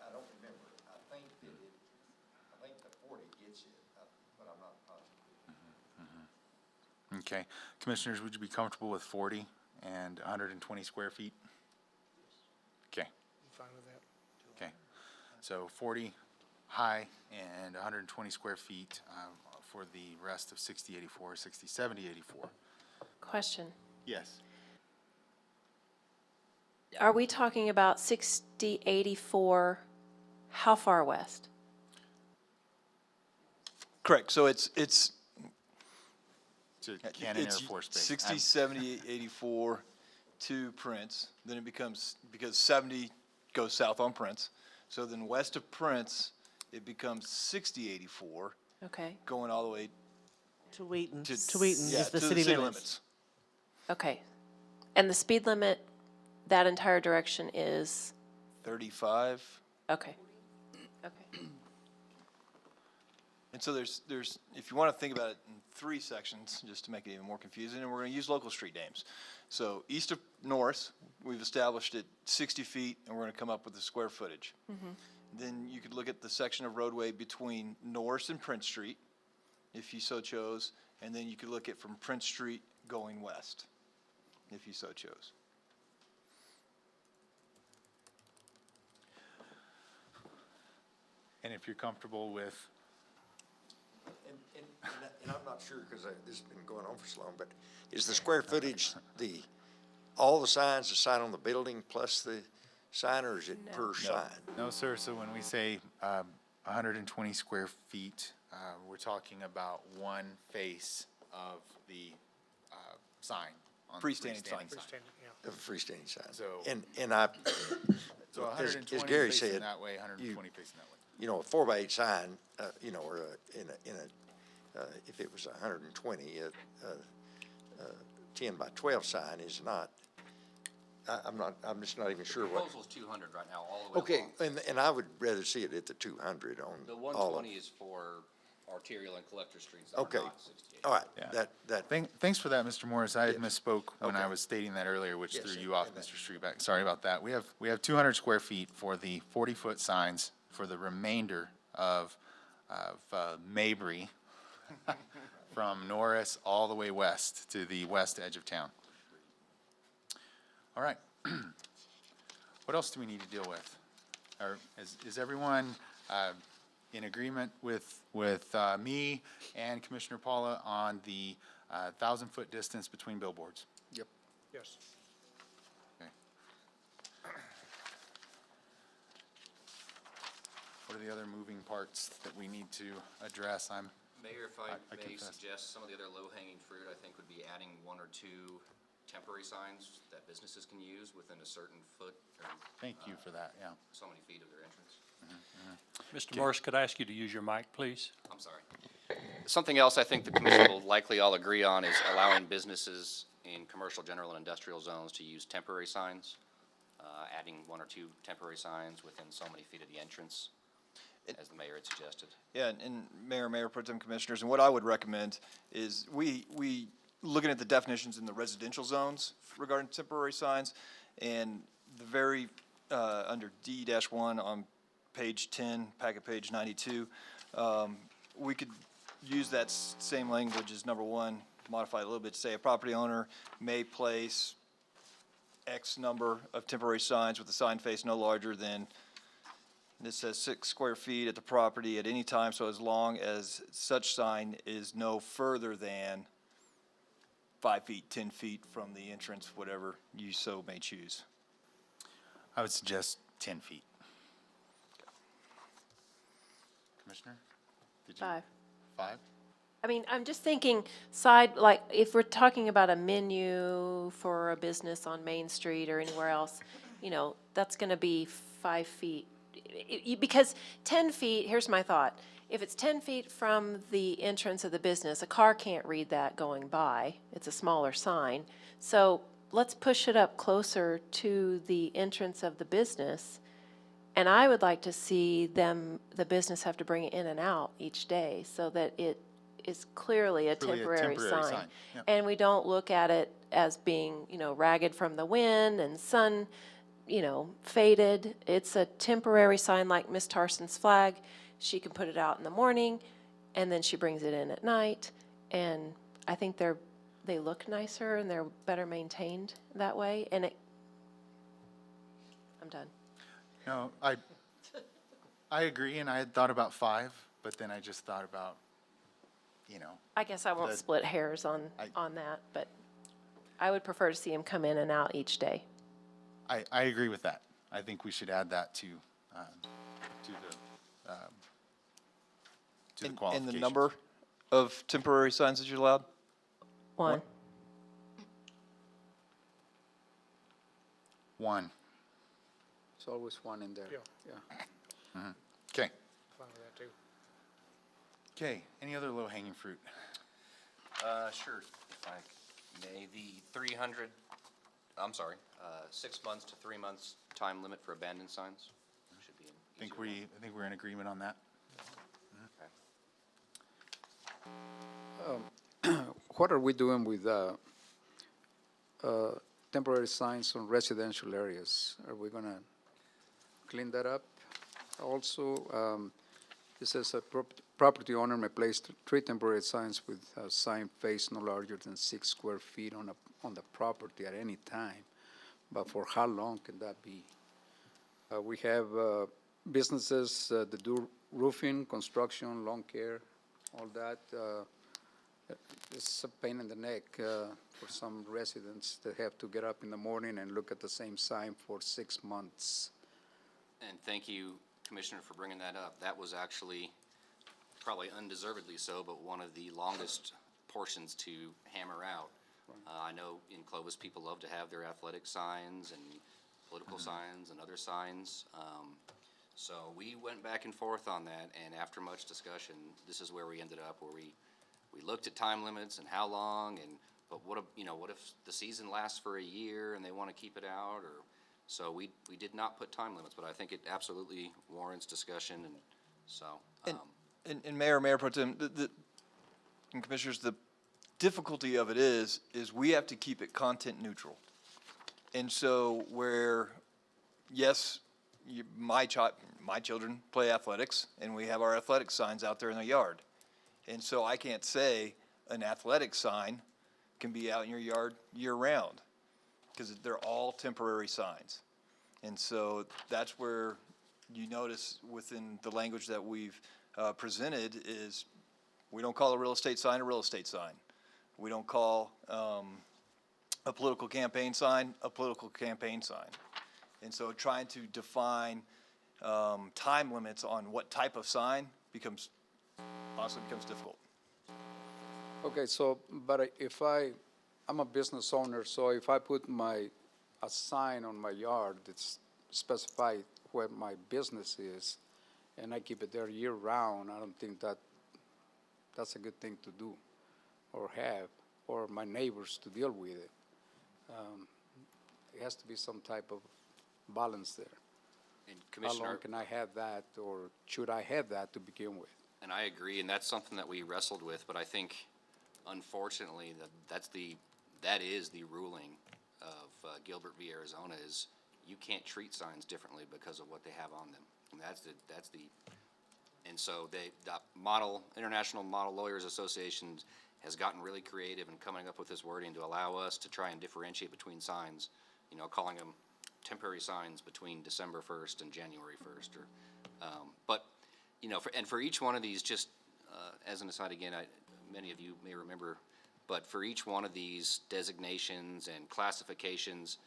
don't remember, I think the 40 gets it, but I'm not positive. Okay. Commissioners, would you be comfortable with 40 and 120 square feet? Okay. Fine with that. Okay. So 40 high and 120 square feet for the rest of 6084, 607084. Question. Yes. Are we talking about 6084, how far west? Correct, so it's To Cannon Air Force Base. 60, 70, 84 to Prince, then it becomes, because 70 goes south on Prince, so then west of Prince, it becomes 60, 84, Okay, going all the way To Wheaton. to. To Wheaton yeah, is the to city limits. okay. And the speed limit, that entire direction is, 35, okay. Okay. and so there's, if you want to think about it in 3 sections, just to make it even more confusing, and we're going to use local street names. So east of Norris, we've established it 60 feet, and we're going to come up with the square footage. Then you could look at the section of roadway between Norris and Prince Street, if you so chose, and then you could look at from Prince Street going west, if you so chose. And if you're comfortable with, And I'm not sure, because this has been going on for so long, but is the square footage all the signs, the sign on the building plus the sign, or is it per sign? no, sir, so when we say 120 square feet, we're talking about one face of the sign. On the Freestanding sign. Yeah. Of a freestanding sign. So- And I, So as 120 Gary facing said, that way, 120 facing that way. you know, a 4x8 sign, you know, or if it was 120, 10 by 12 sign is not, I'm just not even sure what. Proposal's 200 right now, all the way Okay, along. and I would rather see it at the 200 on The all of 120 them. is for arterial and collector streets that are Okay, not 68. all right, Yeah. that, Thanks for that, Mr. Morris. I had Yes. misspoke when I Okay. was stating that earlier, which Yes, threw and- you off, and that- Mr. Strebeck. Sorry about that. We have 200 square feet for the 40-foot signs for the remainder of Mabry, from Norris all the way west to the west edge of town. All right. What else do we need to deal with? Or is everyone in agreement with me and Commissioner Paula on the 1,000-foot distance between billboards? Yep. Yes. Okay. What are the other moving parts that we need to address? Mayor, if I may confess. suggest, some of the other low-hanging fruit, I think, would be adding 1 or 2 temporary signs that businesses can use within a certain foot or Thank you for that, yeah. so many feet of their entrance. Mr. Morris, could I ask you to use your mic, please? I'm sorry. Something else I think the commission will likely all agree on is allowing businesses in commercial, general, and industrial zones to use temporary signs, adding 1 or 2 temporary signs within so many feet of the entrance, as the mayor had suggested. Yeah, and Mayor Pro Tem Commissioners, and what I would recommend is we looking at the definitions in the residential zones regarding temporary signs, and the very, under D-1 on page 10, packet page 92, we could use that same language as number 1, modify it a little bit to say a property owner may place X number of temporary signs with a sign face no larger than, it says 6 square feet at the property at any time, so as long as such sign is no further than 5 feet, 10 feet from the entrance, whatever you so may choose. I would suggest 10 feet. Commissioner? Did you? 5. 5? I mean, I'm just thinking like, if we're talking about a menu for a business on Main Street or anywhere else, that's gonna be 5 feet. Because 10 feet, here's my thought. If it's 10 feet from the entrance of the business, a car can't read that going by. It's a smaller sign. So let's push it up closer to the entrance of the business. And I would like to see the business have to bring it in and out each day so that it is clearly a temporary sign. Yep. And we don't look at it as being, ragged from the wind and sun, faded. It's a temporary sign like Miss Tarson's flag. She can put it out in the morning, and then she brings it in at night. And I think they look nicer and they're better maintained that way. And I'm done. No, I agree, and I had thought about 5, but then I just thought about, I guess I won't split hairs on that, but I would prefer to see him come in and out each day. I agree with that. I think we should add that to the qualifications. And the number of temporary signs that you're allowed? 1. 1. It's always 1 in there. Yeah. Okay. Fine with that, too. Okay, any other low-hanging fruit? Sure, if I may. The 6 months to 3 months time limit for abandoned signs should be an easier one. I think we're in agreement on that. What are we doing with temporary signs on residential areas? Are we going to clean that up? Also, it says a property owner may place 3 temporary signs with a sign face no larger than 6 square feet on the property at any time. But for how long can that be? We have businesses that do roofing, construction, lawn care, all that. It's a pain in the neck for some residents that have to get up in the morning and look at the same sign for 6 months. And thank you, Commissioner, for bringing that up. That was actually, probably undeservedly so, but one of the longest portions to hammer out. I know in Clovis, people love to have their athletic signs and political signs and other signs. So we went back and forth on that, and after much discussion, this is where we ended up, where we looked at time limits and how long, but what if the season lasts for a year and they want to keep it out, or so we did not put time limits, but I think it absolutely warrants discussion, and so. And Mayor Pro Tem, and Commissioners, the difficulty of it is we have to keep it content neutral. And so where, yes, my children play athletics, and we have our athletic signs out there in the yard. And so I can't say an athletic sign can be out in your yard year-round, because they're all temporary signs. And so that's where you notice within the language that we've presented is we don't call a real estate sign. We don't call a political campaign sign a political campaign sign. And so trying to define time limits on what type of sign honestly becomes difficult. Okay, so, but if I'm a business owner, so if I put a sign on my yard that's specified where my business is, and I keep it there year-round, I don't think that's a good thing to do or have, or my neighbors to deal with it. It has to be some type of balance there. And How Commissioner, long can I have that, or should I have that to begin with? and I agree, and that's something that we wrestled with, but I think unfortunately, that is the ruling of Gilbert v. Arizona, is you can't treat signs differently because of what they have on them. And and so the International Model Lawyers Association has gotten really creative in coming up with this wording to allow us to try and differentiate between signs, calling them temporary signs between December 1st and January 1st. But for each one of these, just as an aside again, many of you may remember, but for each one of these designations and classifications,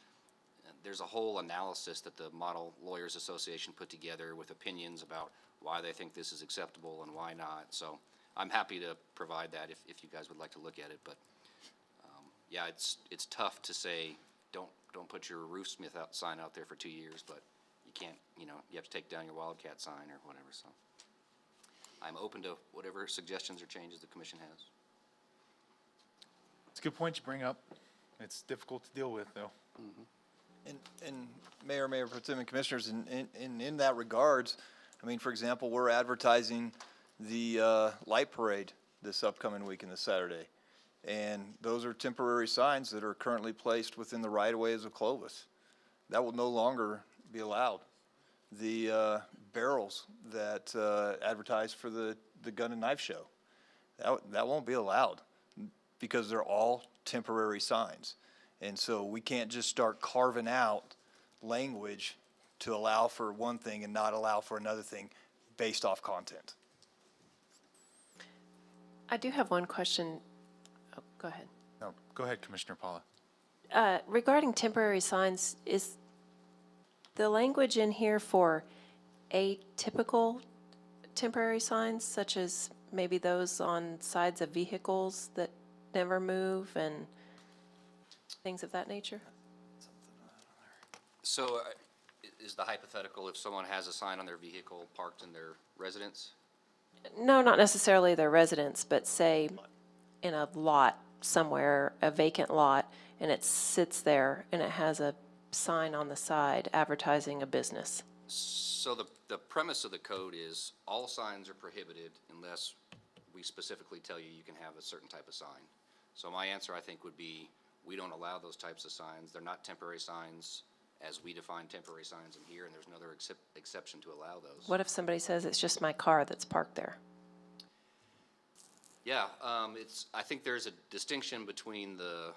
there's a whole analysis that the Model Lawyers Association put together with opinions about why they think this is acceptable and why not. So I'm happy to provide that if you guys would like to look at it. But yeah, it's tough to say don't put your roofsmith sign out there for 2 years, but you can't, you have to take down your Wildcat sign or whatever. So I'm open to whatever suggestions or changes the commission has. It's a good point you bring up. It's difficult to deal with, though. And Mayor Pro Tem and Commissioners, in that regards, I mean, for example, we're advertising the light parade this upcoming weekend, this Saturday. And those are temporary signs that are currently placed within the right-of-ways of Clovis. That will no longer be allowed. The barrels that advertise for the gun and knife show, that won't be allowed because they're all temporary signs. And so we can't just start carving out language to allow for one thing and not allow for another thing based off content. I do have one question. Oh, go ahead. No, go ahead, Commissioner Paula. Regarding temporary signs, is the language in here for atypical temporary signs, such as maybe those on sides of vehicles that never move and things of that nature? So is the hypothetical if someone has a sign on their vehicle parked in their residence? No, not necessarily their residence, but say in a lot somewhere, a vacant lot, and it sits there and it has a sign on the side advertising a business. So the premise of the code is all signs are prohibited unless we specifically tell you can have a certain type of sign. So my answer, I think, would be we don't allow those types of signs. They're not temporary signs as we define temporary signs in here, and there's no other exception to allow those. What if somebody says it's just my car that's parked there? Yeah, I think there's a distinction between a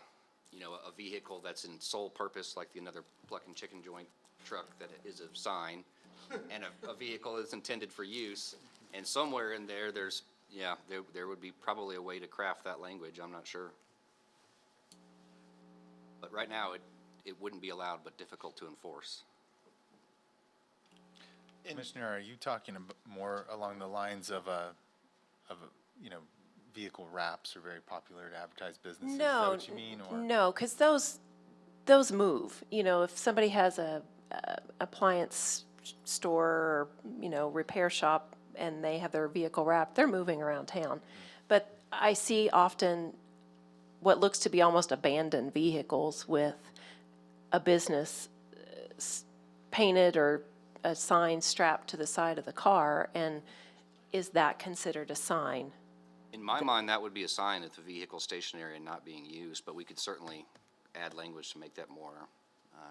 vehicle that's in sole purpose, like another plucking chicken joint truck that is a sign, and a vehicle that's intended for use. And somewhere in there, there would be probably a way to craft that language. I'm not sure. But right now, it wouldn't be allowed, but difficult to enforce. Commissioner, are you talking more along the lines of vehicle wraps are very popular to advertise businesses? Is that what you mean? Or? No, because those move. If somebody has a appliance store or repair shop and they have their vehicle wrapped, they're moving around town. But I see often what looks to be almost abandoned vehicles with a business painted or a sign strapped to the side of the car, and is that considered a sign? In my mind, that would be a sign if the vehicle's stationary and not being used, but we could certainly add language to make that more,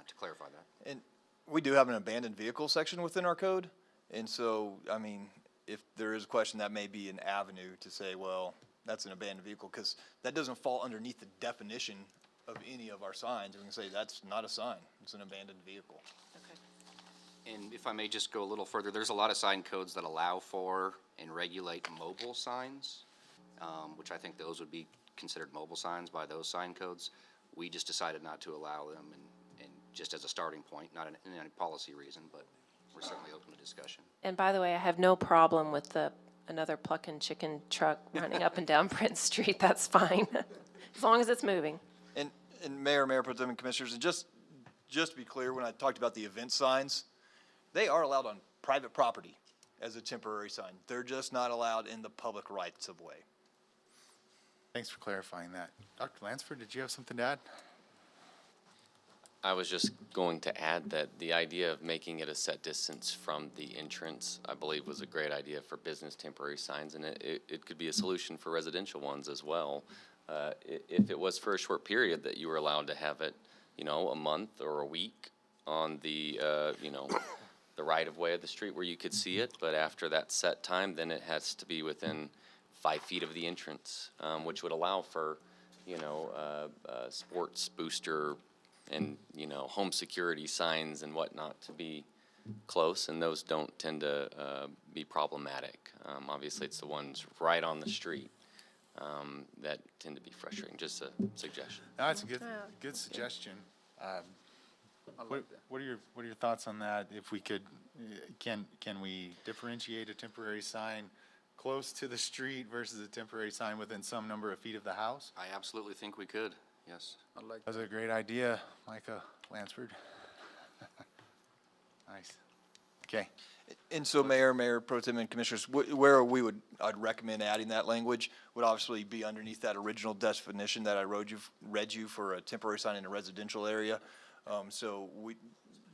to clarify that. And we do have an abandoned vehicle section within our code. And so, I mean, if there is a question, that may be an avenue to say, well, that's an abandoned vehicle, because that doesn't fall underneath the definition of any of our signs. We can say that's not a sign, it's an abandoned vehicle. And if I may just go a little further, there's a lot of sign codes that allow for and regulate mobile signs, which I think those would be considered mobile signs by those sign codes. We just decided not to allow them, and just as a starting point, not in any policy reason, but we're certainly open to discussion. And by the way, I have no problem with another plucking chicken truck running up and down Prince Street. That's fine, as long as it's moving. And Mayor Pro Tem and Commissioners, and just to be clear, when I talked about the event signs, they are allowed on private property as a temporary sign. They're just not allowed in the public rights of way. Thanks for clarifying that. Dr. Lansford, did you have something to add? I was just going to add that the idea of making it a set distance from the entrance, I believe, was a great idea for business temporary signs, and it could be a solution for residential ones as well. If it was for a short period that you were allowed to have it, you know, a month or a week on the, you know, the right-of-way of the street where you could see it, but after that set time, then it has to be within 5 feet of the entrance, which would allow for, you know, sports booster and, you know, home security signs and whatnot to be close, and those don't tend to be problematic. Obviously, it's the ones right on the street that tend to be frustrating. Just a suggestion. No, that's a good suggestion. What are your thoughts on that? If we could, can we differentiate a temporary sign close to the street versus a temporary sign within some number of feet of the house? I absolutely think we could, yes. That's a great idea, Micah Lansford. Nice. Okay. And so Mayor Pro Tem and Commissioners, where I'd recommend adding that language would obviously be underneath that original definition that I read you for a temporary sign in a residential area. So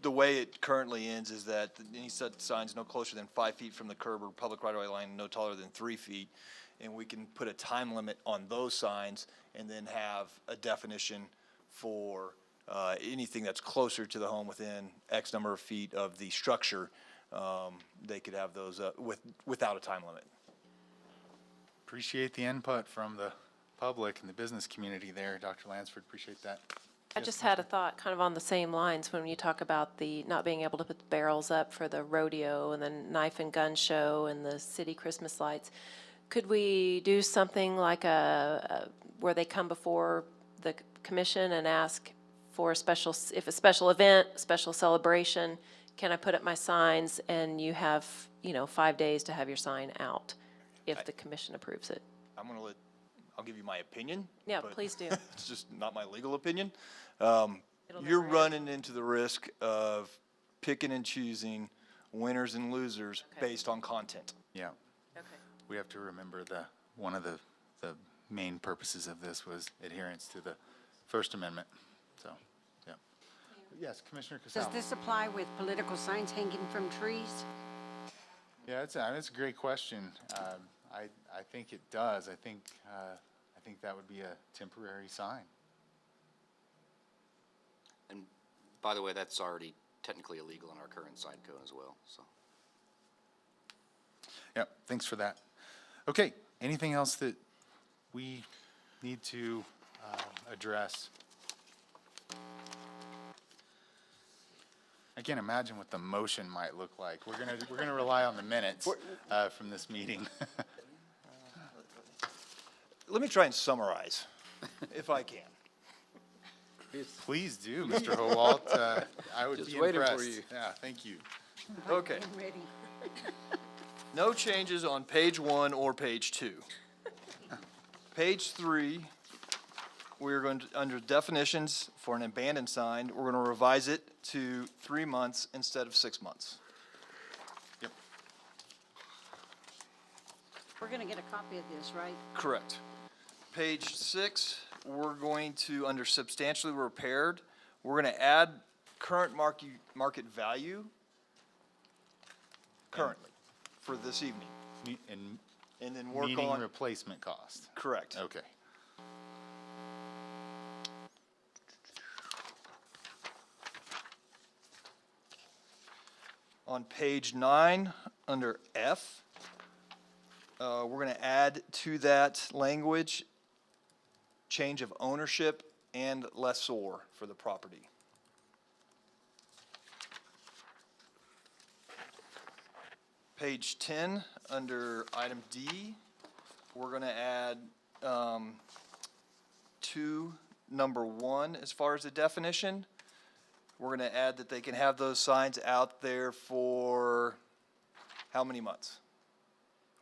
the way it currently ends is that any such signs no closer than 5 feet from the curb or public right-of-way line, no taller than 3 feet. And we can put a time limit on those signs and then have a definition for anything that's closer to the home within X number of feet of the structure. They could have those without a time limit. Appreciate the input from the public and the business community there, Dr. Lansford. Appreciate that. I just had a thought kind of on the same lines when you talk about the not being able to put the barrels up for the rodeo and the knife and gun show and the city Christmas lights. Could we do something like where they come before the commission and ask for if a special event, special celebration, can I put up my signs and you have, you know, 5 days to have your sign out if the commission approves it? I'll give you my opinion. Yeah, but please do. It's just not my legal opinion. It'll You're never end. running into the risk of picking and choosing winners and losers based on content. Yeah. Okay. We have to remember one of the main purposes of this was adherence to the First Amendment. So, yeah. Yes, Commissioner Casal. Does this apply with political signs hanging from trees? Yeah, it's a great question. I think it does. I think that would be a temporary sign. And by the way, that's already technically illegal in our current sign code as well, so. Yeah, thanks for that. Okay, anything else that we need to address? I can't imagine what the motion might look like. We're gonna rely on the minutes from this meeting. Let me try and summarize, if I can. Please do, Mr. Howalt. I would Just be waiting impressed. for you. Yeah, thank you. Okay. I'm ready. No changes on page 1 or page 2. Page 3, we're going to, under definitions for an abandoned sign, we're going to revise it to 3 months instead of 6 months. Yep. We're going to get a copy of this, right? Correct. Page 6, we're going to, under substantially repaired, we're going to add current market value currently for this evening. And then work Meaning on. replacement cost. Correct. Okay. On page 9, under F, we're going to add to that language change of ownership and lessor for the property. Page 10, under item D, we're going to add to number 1 as far as the definition. We're going to add that they can have those signs out there for how many months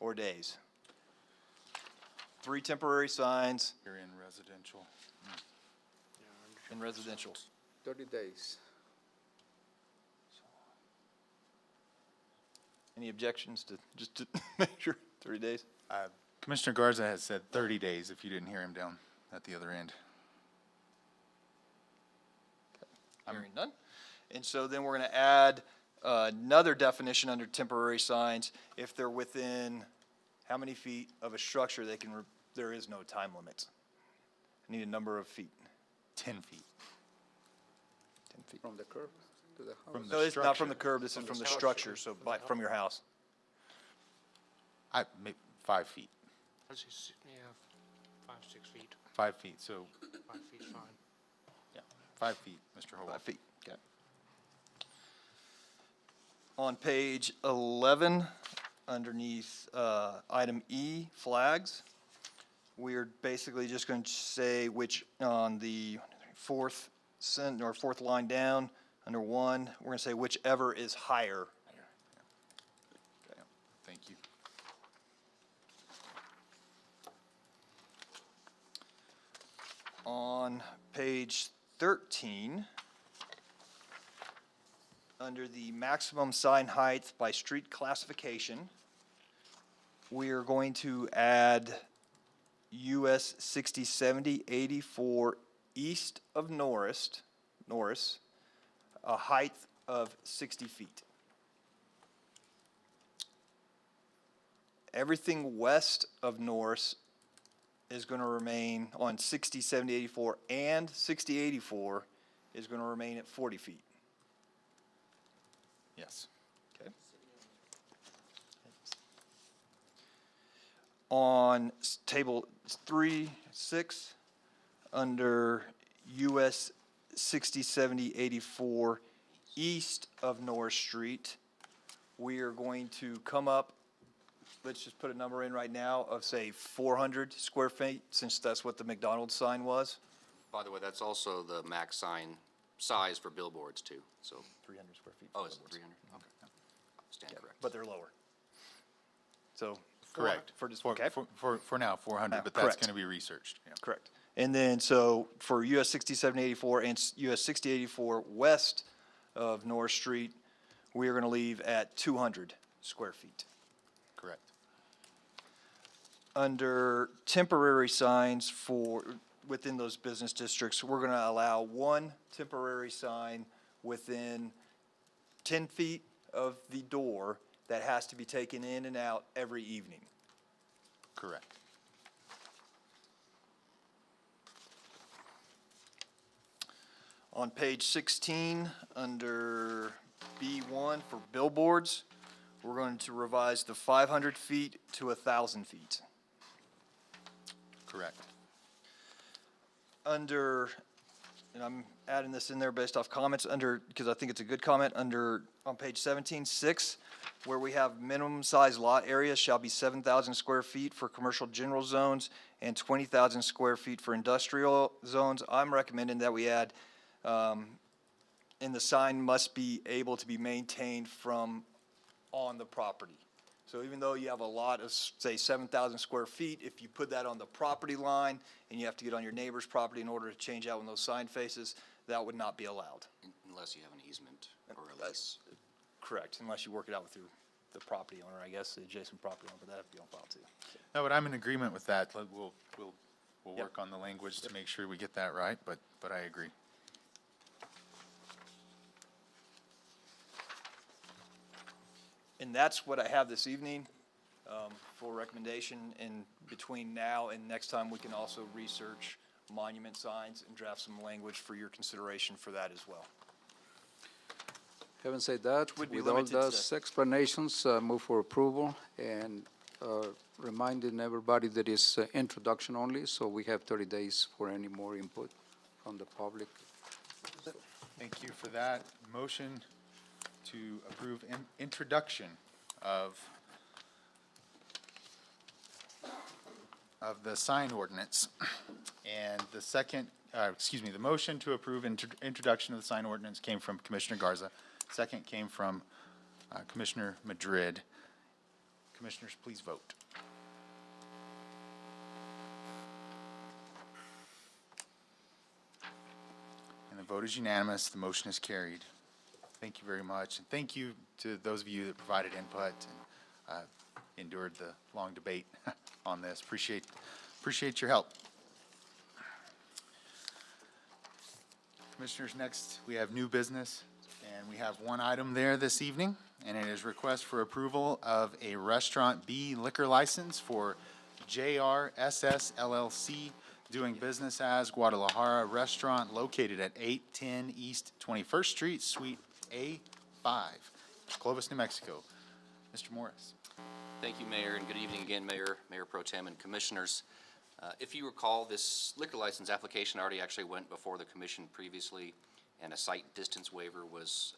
or days? 3 temporary signs You're in residential. in residential. 30 days. Any objections to, just to make sure, 30 days? Commissioner Garza has said 30 days, if you didn't hear him down at the other end. Hearing none. And so then we're going to add another definition under temporary signs. If they're within how many feet of a structure, they can, there is no time limit. Need a number of feet. 10 feet. 10 feet. From the curb to the house? From No, the it's not from the structure. curb, this is from the structure, so from your house. Maybe 5 feet. That's just, yeah, 5, 6 feet. 5 feet, so, 5 feet's fine. yeah, 5 feet, Mr. Howell. 5 feet, okay. On page 11, underneath item E, flags, we're basically just going to say which, on the fourth line down, under 1, we're going to say whichever is higher. Okay, thank you. On page 13, under the maximum sign height by street classification, we are going to add US 6070 84 east of Norris, a height of 60 feet. Everything west of Norris is going to remain on 60, 70, 84, and 60, 84 is going to remain at 40 feet. Yes. Okay. On table 3-6, under US 60, 70, 84 east of Norris Street, we are going to come up, let's just put a number in right now of, say, 400 square feet, since that's what the McDonald's sign was. By the way, that's also the max sign size for billboards too, so. 300 square feet. Oh, is it 300? Okay. Stand correct. But they're lower. So. Correct. For just, For, okay. for now, 400, but correct. that's going to be researched. Yeah. Correct. And then, so for US 6784 and US 6084 west of North Street, we are going to leave at 200 square feet. Correct. Under temporary signs within those business districts, we're going to allow one temporary sign within 10 feet of the door that has to be taken in and out every evening. Correct. On page 16, under B1 for billboards, we're going to revise the 500 feet to 1,000 feet. Correct. Under, and I'm adding this in there based off comments, because I think it's a good comment, on page 17, 6, where we have minimum size lot area shall be 7,000 square feet for commercial general zones and 20,000 square feet for industrial zones. I'm recommending that we add, and the sign must be able to be maintained from on the property. So even though you have a lot of, say, 7,000 square feet, if you put that on the property line and you have to get on your neighbor's property in order to change out when those sign faces, that would not be allowed. Unless you have an easement or a lease. Correct, unless you work it out with the property owner, I guess, the adjacent property owner, but that'd be on file too. No, but I'm in agreement with that. We'll Yep. work on the language to make sure we get that right, but I agree. And that's what I have this evening for recommendation. And between now and next time, we can also research monument signs and draft some language for your consideration for that as well. Having said that, Would be with all limited those to- explanations, move for approval and reminding everybody that it's introduction only, so we have 30 days for any more input from the public. Thank you for that. Motion to approve introduction of the sign ordinance. And the second, the motion to approve introduction of the sign ordinance came from Commissioner Garza. Second came from Commissioner Madrid. Commissioners, please vote. And the vote is unanimous. The motion is carried. Thank you very much. And thank you to those of you that provided input and endured the long debate on this. Appreciate your help. Commissioners, next we have new business, and we have one item there this evening, and it is request for approval of a Restaurant B liquor license for JRSS LLC, doing business as Guadalajara Restaurant located at 810 East 21st Street, Suite A5, Clovis, New Mexico. Mr. Morris. Thank you, Mayor, and good evening again, Mayor, Mayor Pro Tem, and Commissioners. If you recall, this liquor license application already actually went before the commission previously, and a site distance waiver was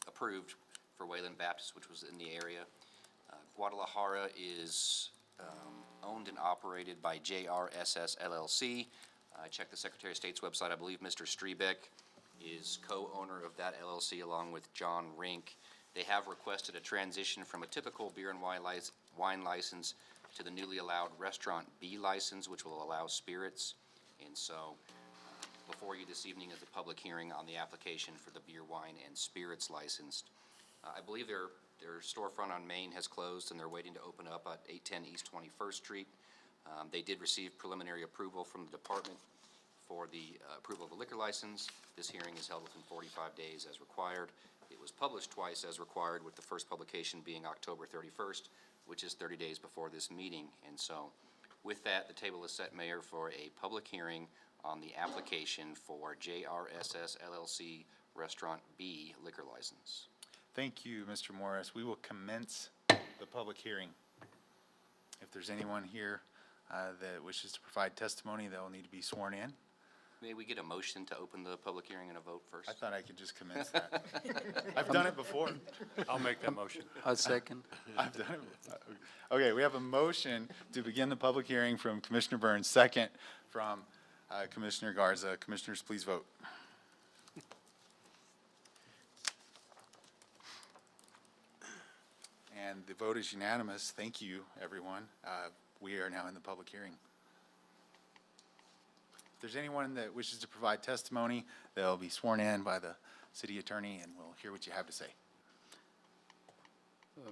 approved for Wayland Baptist, which was in the area. Guadalajara is owned and operated by JRSS LLC. I checked the Secretary of State's website. I believe Mr. Strebeck is co-owner of that LLC along with John Rink. They have requested a transition from a typical beer and wine license to the newly allowed Restaurant B license, which will allow spirits. And so before you this evening is a public hearing on the application for the beer, wine, and spirits licensed. I believe their storefront on Main has closed, and they're waiting to open up at 810 East 21st Street. They did receive preliminary approval from the department for the approval of a liquor license. This hearing is held within 45 days as required. It was published twice as required, with the first publication being October 31st, which is 30 days before this meeting. And so with that, the table is set, Mayor, for a public hearing on the application for JRSS LLC Restaurant B liquor license. Thank you, Mr. Morris. We will commence the public hearing. If there's anyone here that wishes to provide testimony, that will need to be sworn in. May we get a motion to open the public hearing and a vote first? I thought I could just commence that. I've done it before. I'll make that motion. I'll second. I've done it. Okay, we have a motion to begin the public hearing from Commissioner Burns, second from Commissioner Garza. Commissioners, please vote. And the vote is unanimous. Thank you, everyone. We are now in the public hearing. If there's anyone that wishes to provide testimony, they'll be sworn in by the city attorney, and we'll hear what you have to say.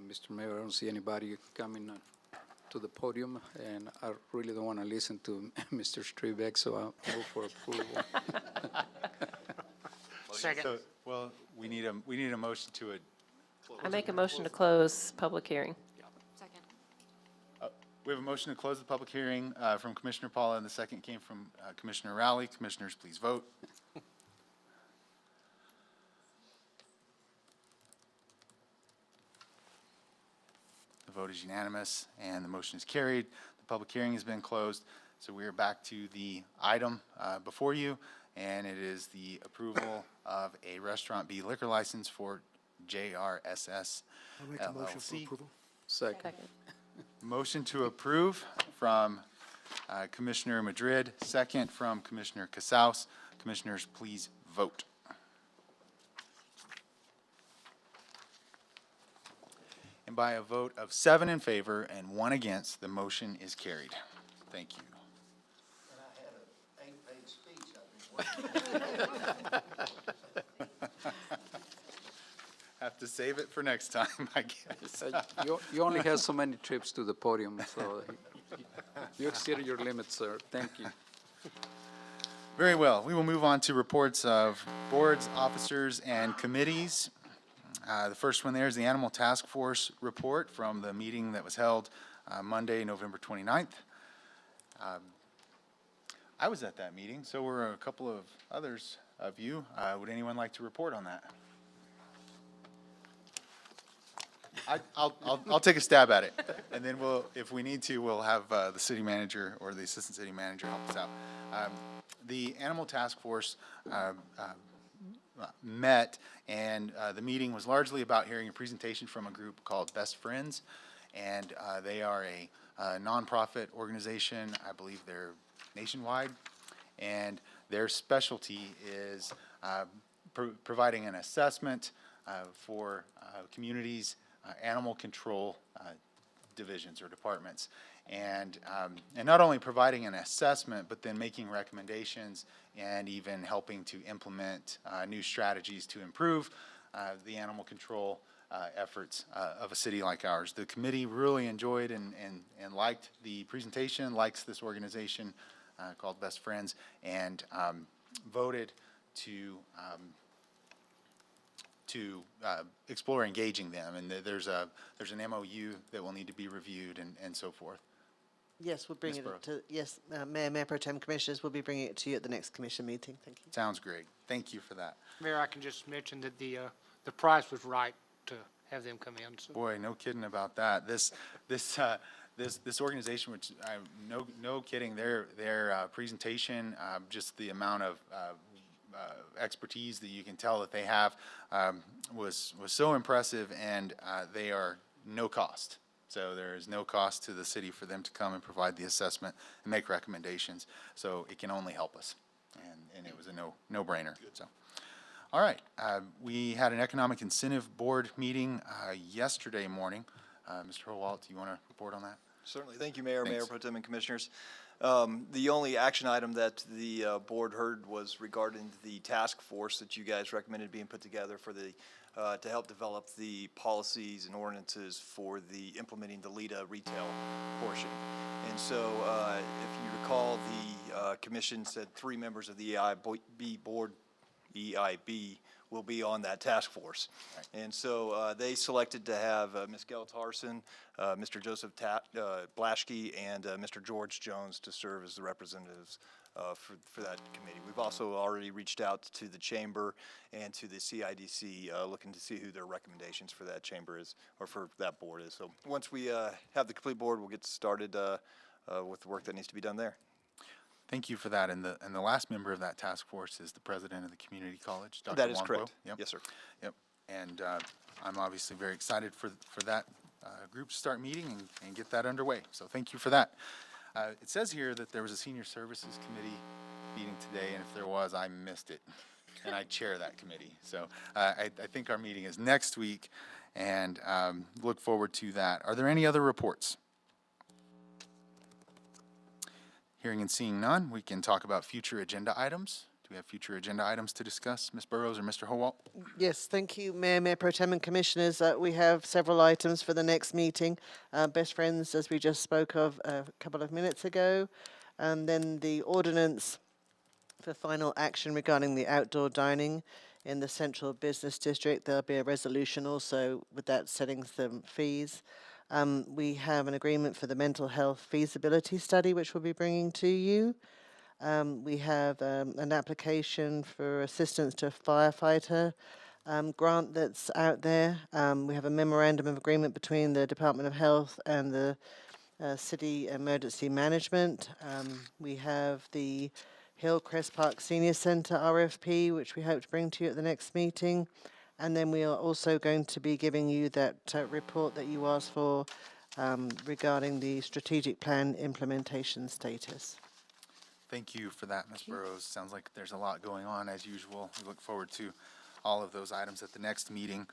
Mr. Mayor, I don't see anybody coming to the podium, and I really don't want to listen to Mr. Strebeck, so I'll move for approval. Second. So, well, we need a motion to I make a motion to close public hearing. Second. we have a motion to close the public hearing from Commissioner Paula, and the second came from Commissioner Rowley. Commissioners, please vote. The vote is unanimous, and the motion is carried. The public hearing has been closed, so we are back to the item before you, and it is the approval of a Restaurant B liquor license for JRSS I'll make a motion for LLC. approval. Second. Motion to approve from Commissioner Madrid, second from Commissioner Casals. Commissioners, please vote. And by a vote of 7 in favor and 1 against, the motion is carried. Thank you. Have to save it for next time, I guess. You only have so many trips to the podium, so you exceeded your limits, sir. Thank you. Very well. We will move on to reports of boards, officers, and committees. The first one there is the Animal Task Force report from the meeting that was held Monday, November 29th. I was at that meeting, so were a couple of others of you. Would anyone like to report on that? I'll take a stab at it, and then we'll, if we need to, we'll have the city manager or the assistant city manager help us out. The Animal Task Force met, and the meeting was largely about hearing a presentation from a group called Best Friends, and they are a nonprofit organization. I believe they're nationwide, and their specialty is providing an assessment for communities' animal control divisions or departments, and not only providing an assessment, but then making recommendations and even helping to implement new strategies to improve the animal control efforts of a city like ours. The committee really enjoyed and liked the presentation, likes this organization called Best Friends, and voted to explore engaging them, and there's an MOU that will need to be reviewed and so forth. Yes, we'll bring Ms. it Burrows. to, yes, Mayor Pro Tem Commissioners, we'll be bringing it to you at the next commission meeting. Thank you. Sounds great. Thank you for that. Mayor, I can just mention that the price was right to have them come in, so. Boy, no kidding about that. This organization, which no kidding, their presentation, just the amount of expertise that you can tell that they have was so impressive, and they are no cost. So there is no cost to the city for them to come and provide the assessment and make recommendations. So it can only help us, and it was a no-brainer. So, all right, we had an Economic Incentive Board meeting yesterday morning. Mr. Howalt, do you want to report on that? Certainly. Thank you, Mayor, Thanks. Mayor Pro Tem and Commissioners. The only action item that the board heard was regarding the task force that you guys recommended being put together for the, to help develop the policies and ordinances for the implementing the LIDA retail portion. And so, if you recall, the commission said 3 members of the EIB board, EIB, will be on that task force. And so they selected to have Ms. Gail Tarson, Mr. Joseph Blaschke, and Mr. George Jones to serve as the representatives for that committee. We've also already reached out to the chamber and to the CIDC, looking to see who their recommendations for that chamber is, or for that board is. So once we have the complete board, we'll get started with the work that needs to be done there. Thank you for that. And the last member of that task force is the president of the community college, Dr. That is Wongpo. correct. Yep. Yes, sir. Yep. And I'm obviously very excited for that group to start meeting and get that underway. So thank you for that. It says here that there was a senior services committee meeting today, and if there was, I missed it. And I chair that committee. So I think our meeting is next week, and look forward to that. Are there any other reports? Hearing and seeing none, we can talk about future agenda items. Do we have future agenda items to discuss, Ms. Burrows or Mr. Howalt? Yes, thank you, Mayor Pro Tem and Commissioners. We have several items for the next meeting. Best Friends, as we just spoke of a couple of minutes ago, and then the ordinance for final action regarding the outdoor dining in the Central Business District. There'll be a resolution also with that setting some fees. We have an agreement for the mental health feasibility study, which we'll be bringing to you. We have an application for assistance to a firefighter grant that's out there. We have a memorandum of agreement between the Department of Health and the City Emergency Management. We have the Hillcrest Park Senior Center RFP, which we hope to bring to you at the next meeting. And then we are also going to be giving you that report that you asked for regarding the strategic plan implementation status. Thank you for that, Ms. Burrows. Sounds like there's a lot going on as usual. We look forward to all of those items at the next meeting.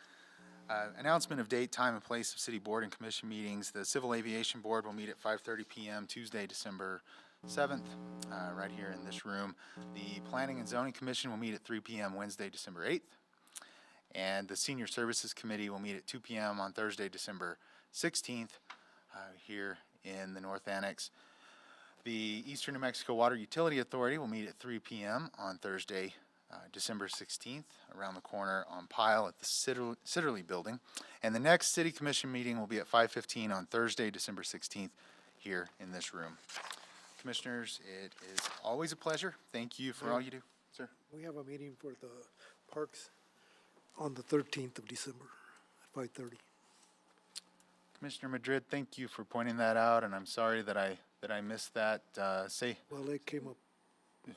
Announcement of date, time, and place of city board and commission meetings. The Civil Aviation Board will meet at 5:30 p.m. Tuesday, December 7th, right here in this room. The Planning and Zoning Commission will meet at 3 p.m. Wednesday, December 8th. And the Senior Services Committee will meet at 2 p.m. on Thursday, December 16th, here in the North Annex. The Eastern New Mexico Water Utility Authority will meet at 3 p.m. on Thursday, December 16th, around the corner on Pyle at the Sitterly Building. And the next City Commission meeting will be at 5:15 on Thursday, December 16th, here in this room. Commissioners, it is always a pleasure. Thank you for all you do. Sir? We have a meeting for the parks on the 13th of December at 5:30. Commissioner Madrid, thank you for pointing that out, and I'm sorry that I missed that. Well, it came up.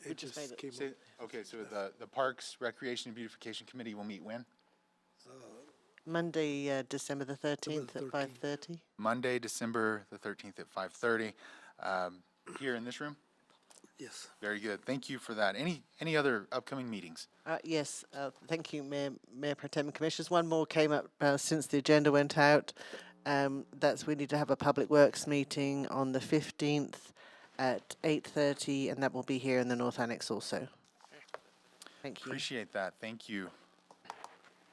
It just just made it. came Say, up. okay, so the Parks, Recreation, and Beautification Committee will meet when? Monday, December the 13th at 5:30. Monday, December the 13th at 5:30, here in this room? Yes. Very good. Thank you for that. Any other upcoming meetings? Yes, thank you, Mayor Pro Tem and Commissioners. One more came up since the agenda went out. That's we need to have a Public Works meeting on the 15th at 8:30, and that will be here in the North Annex also. Thank you. Appreciate that. Thank you.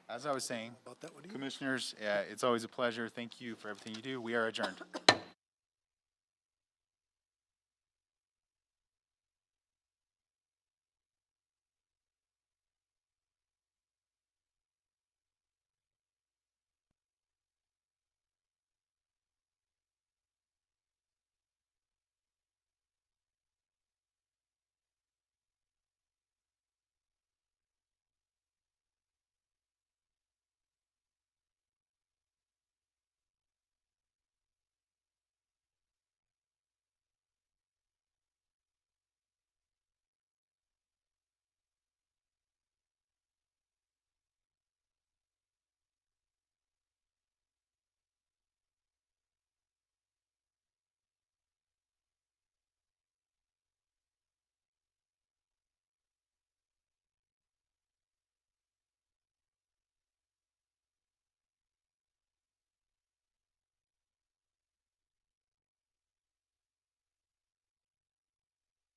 As I was saying, About that one, Commissioners, it's always a pleasure. Thank you for everything you do. We are adjourned.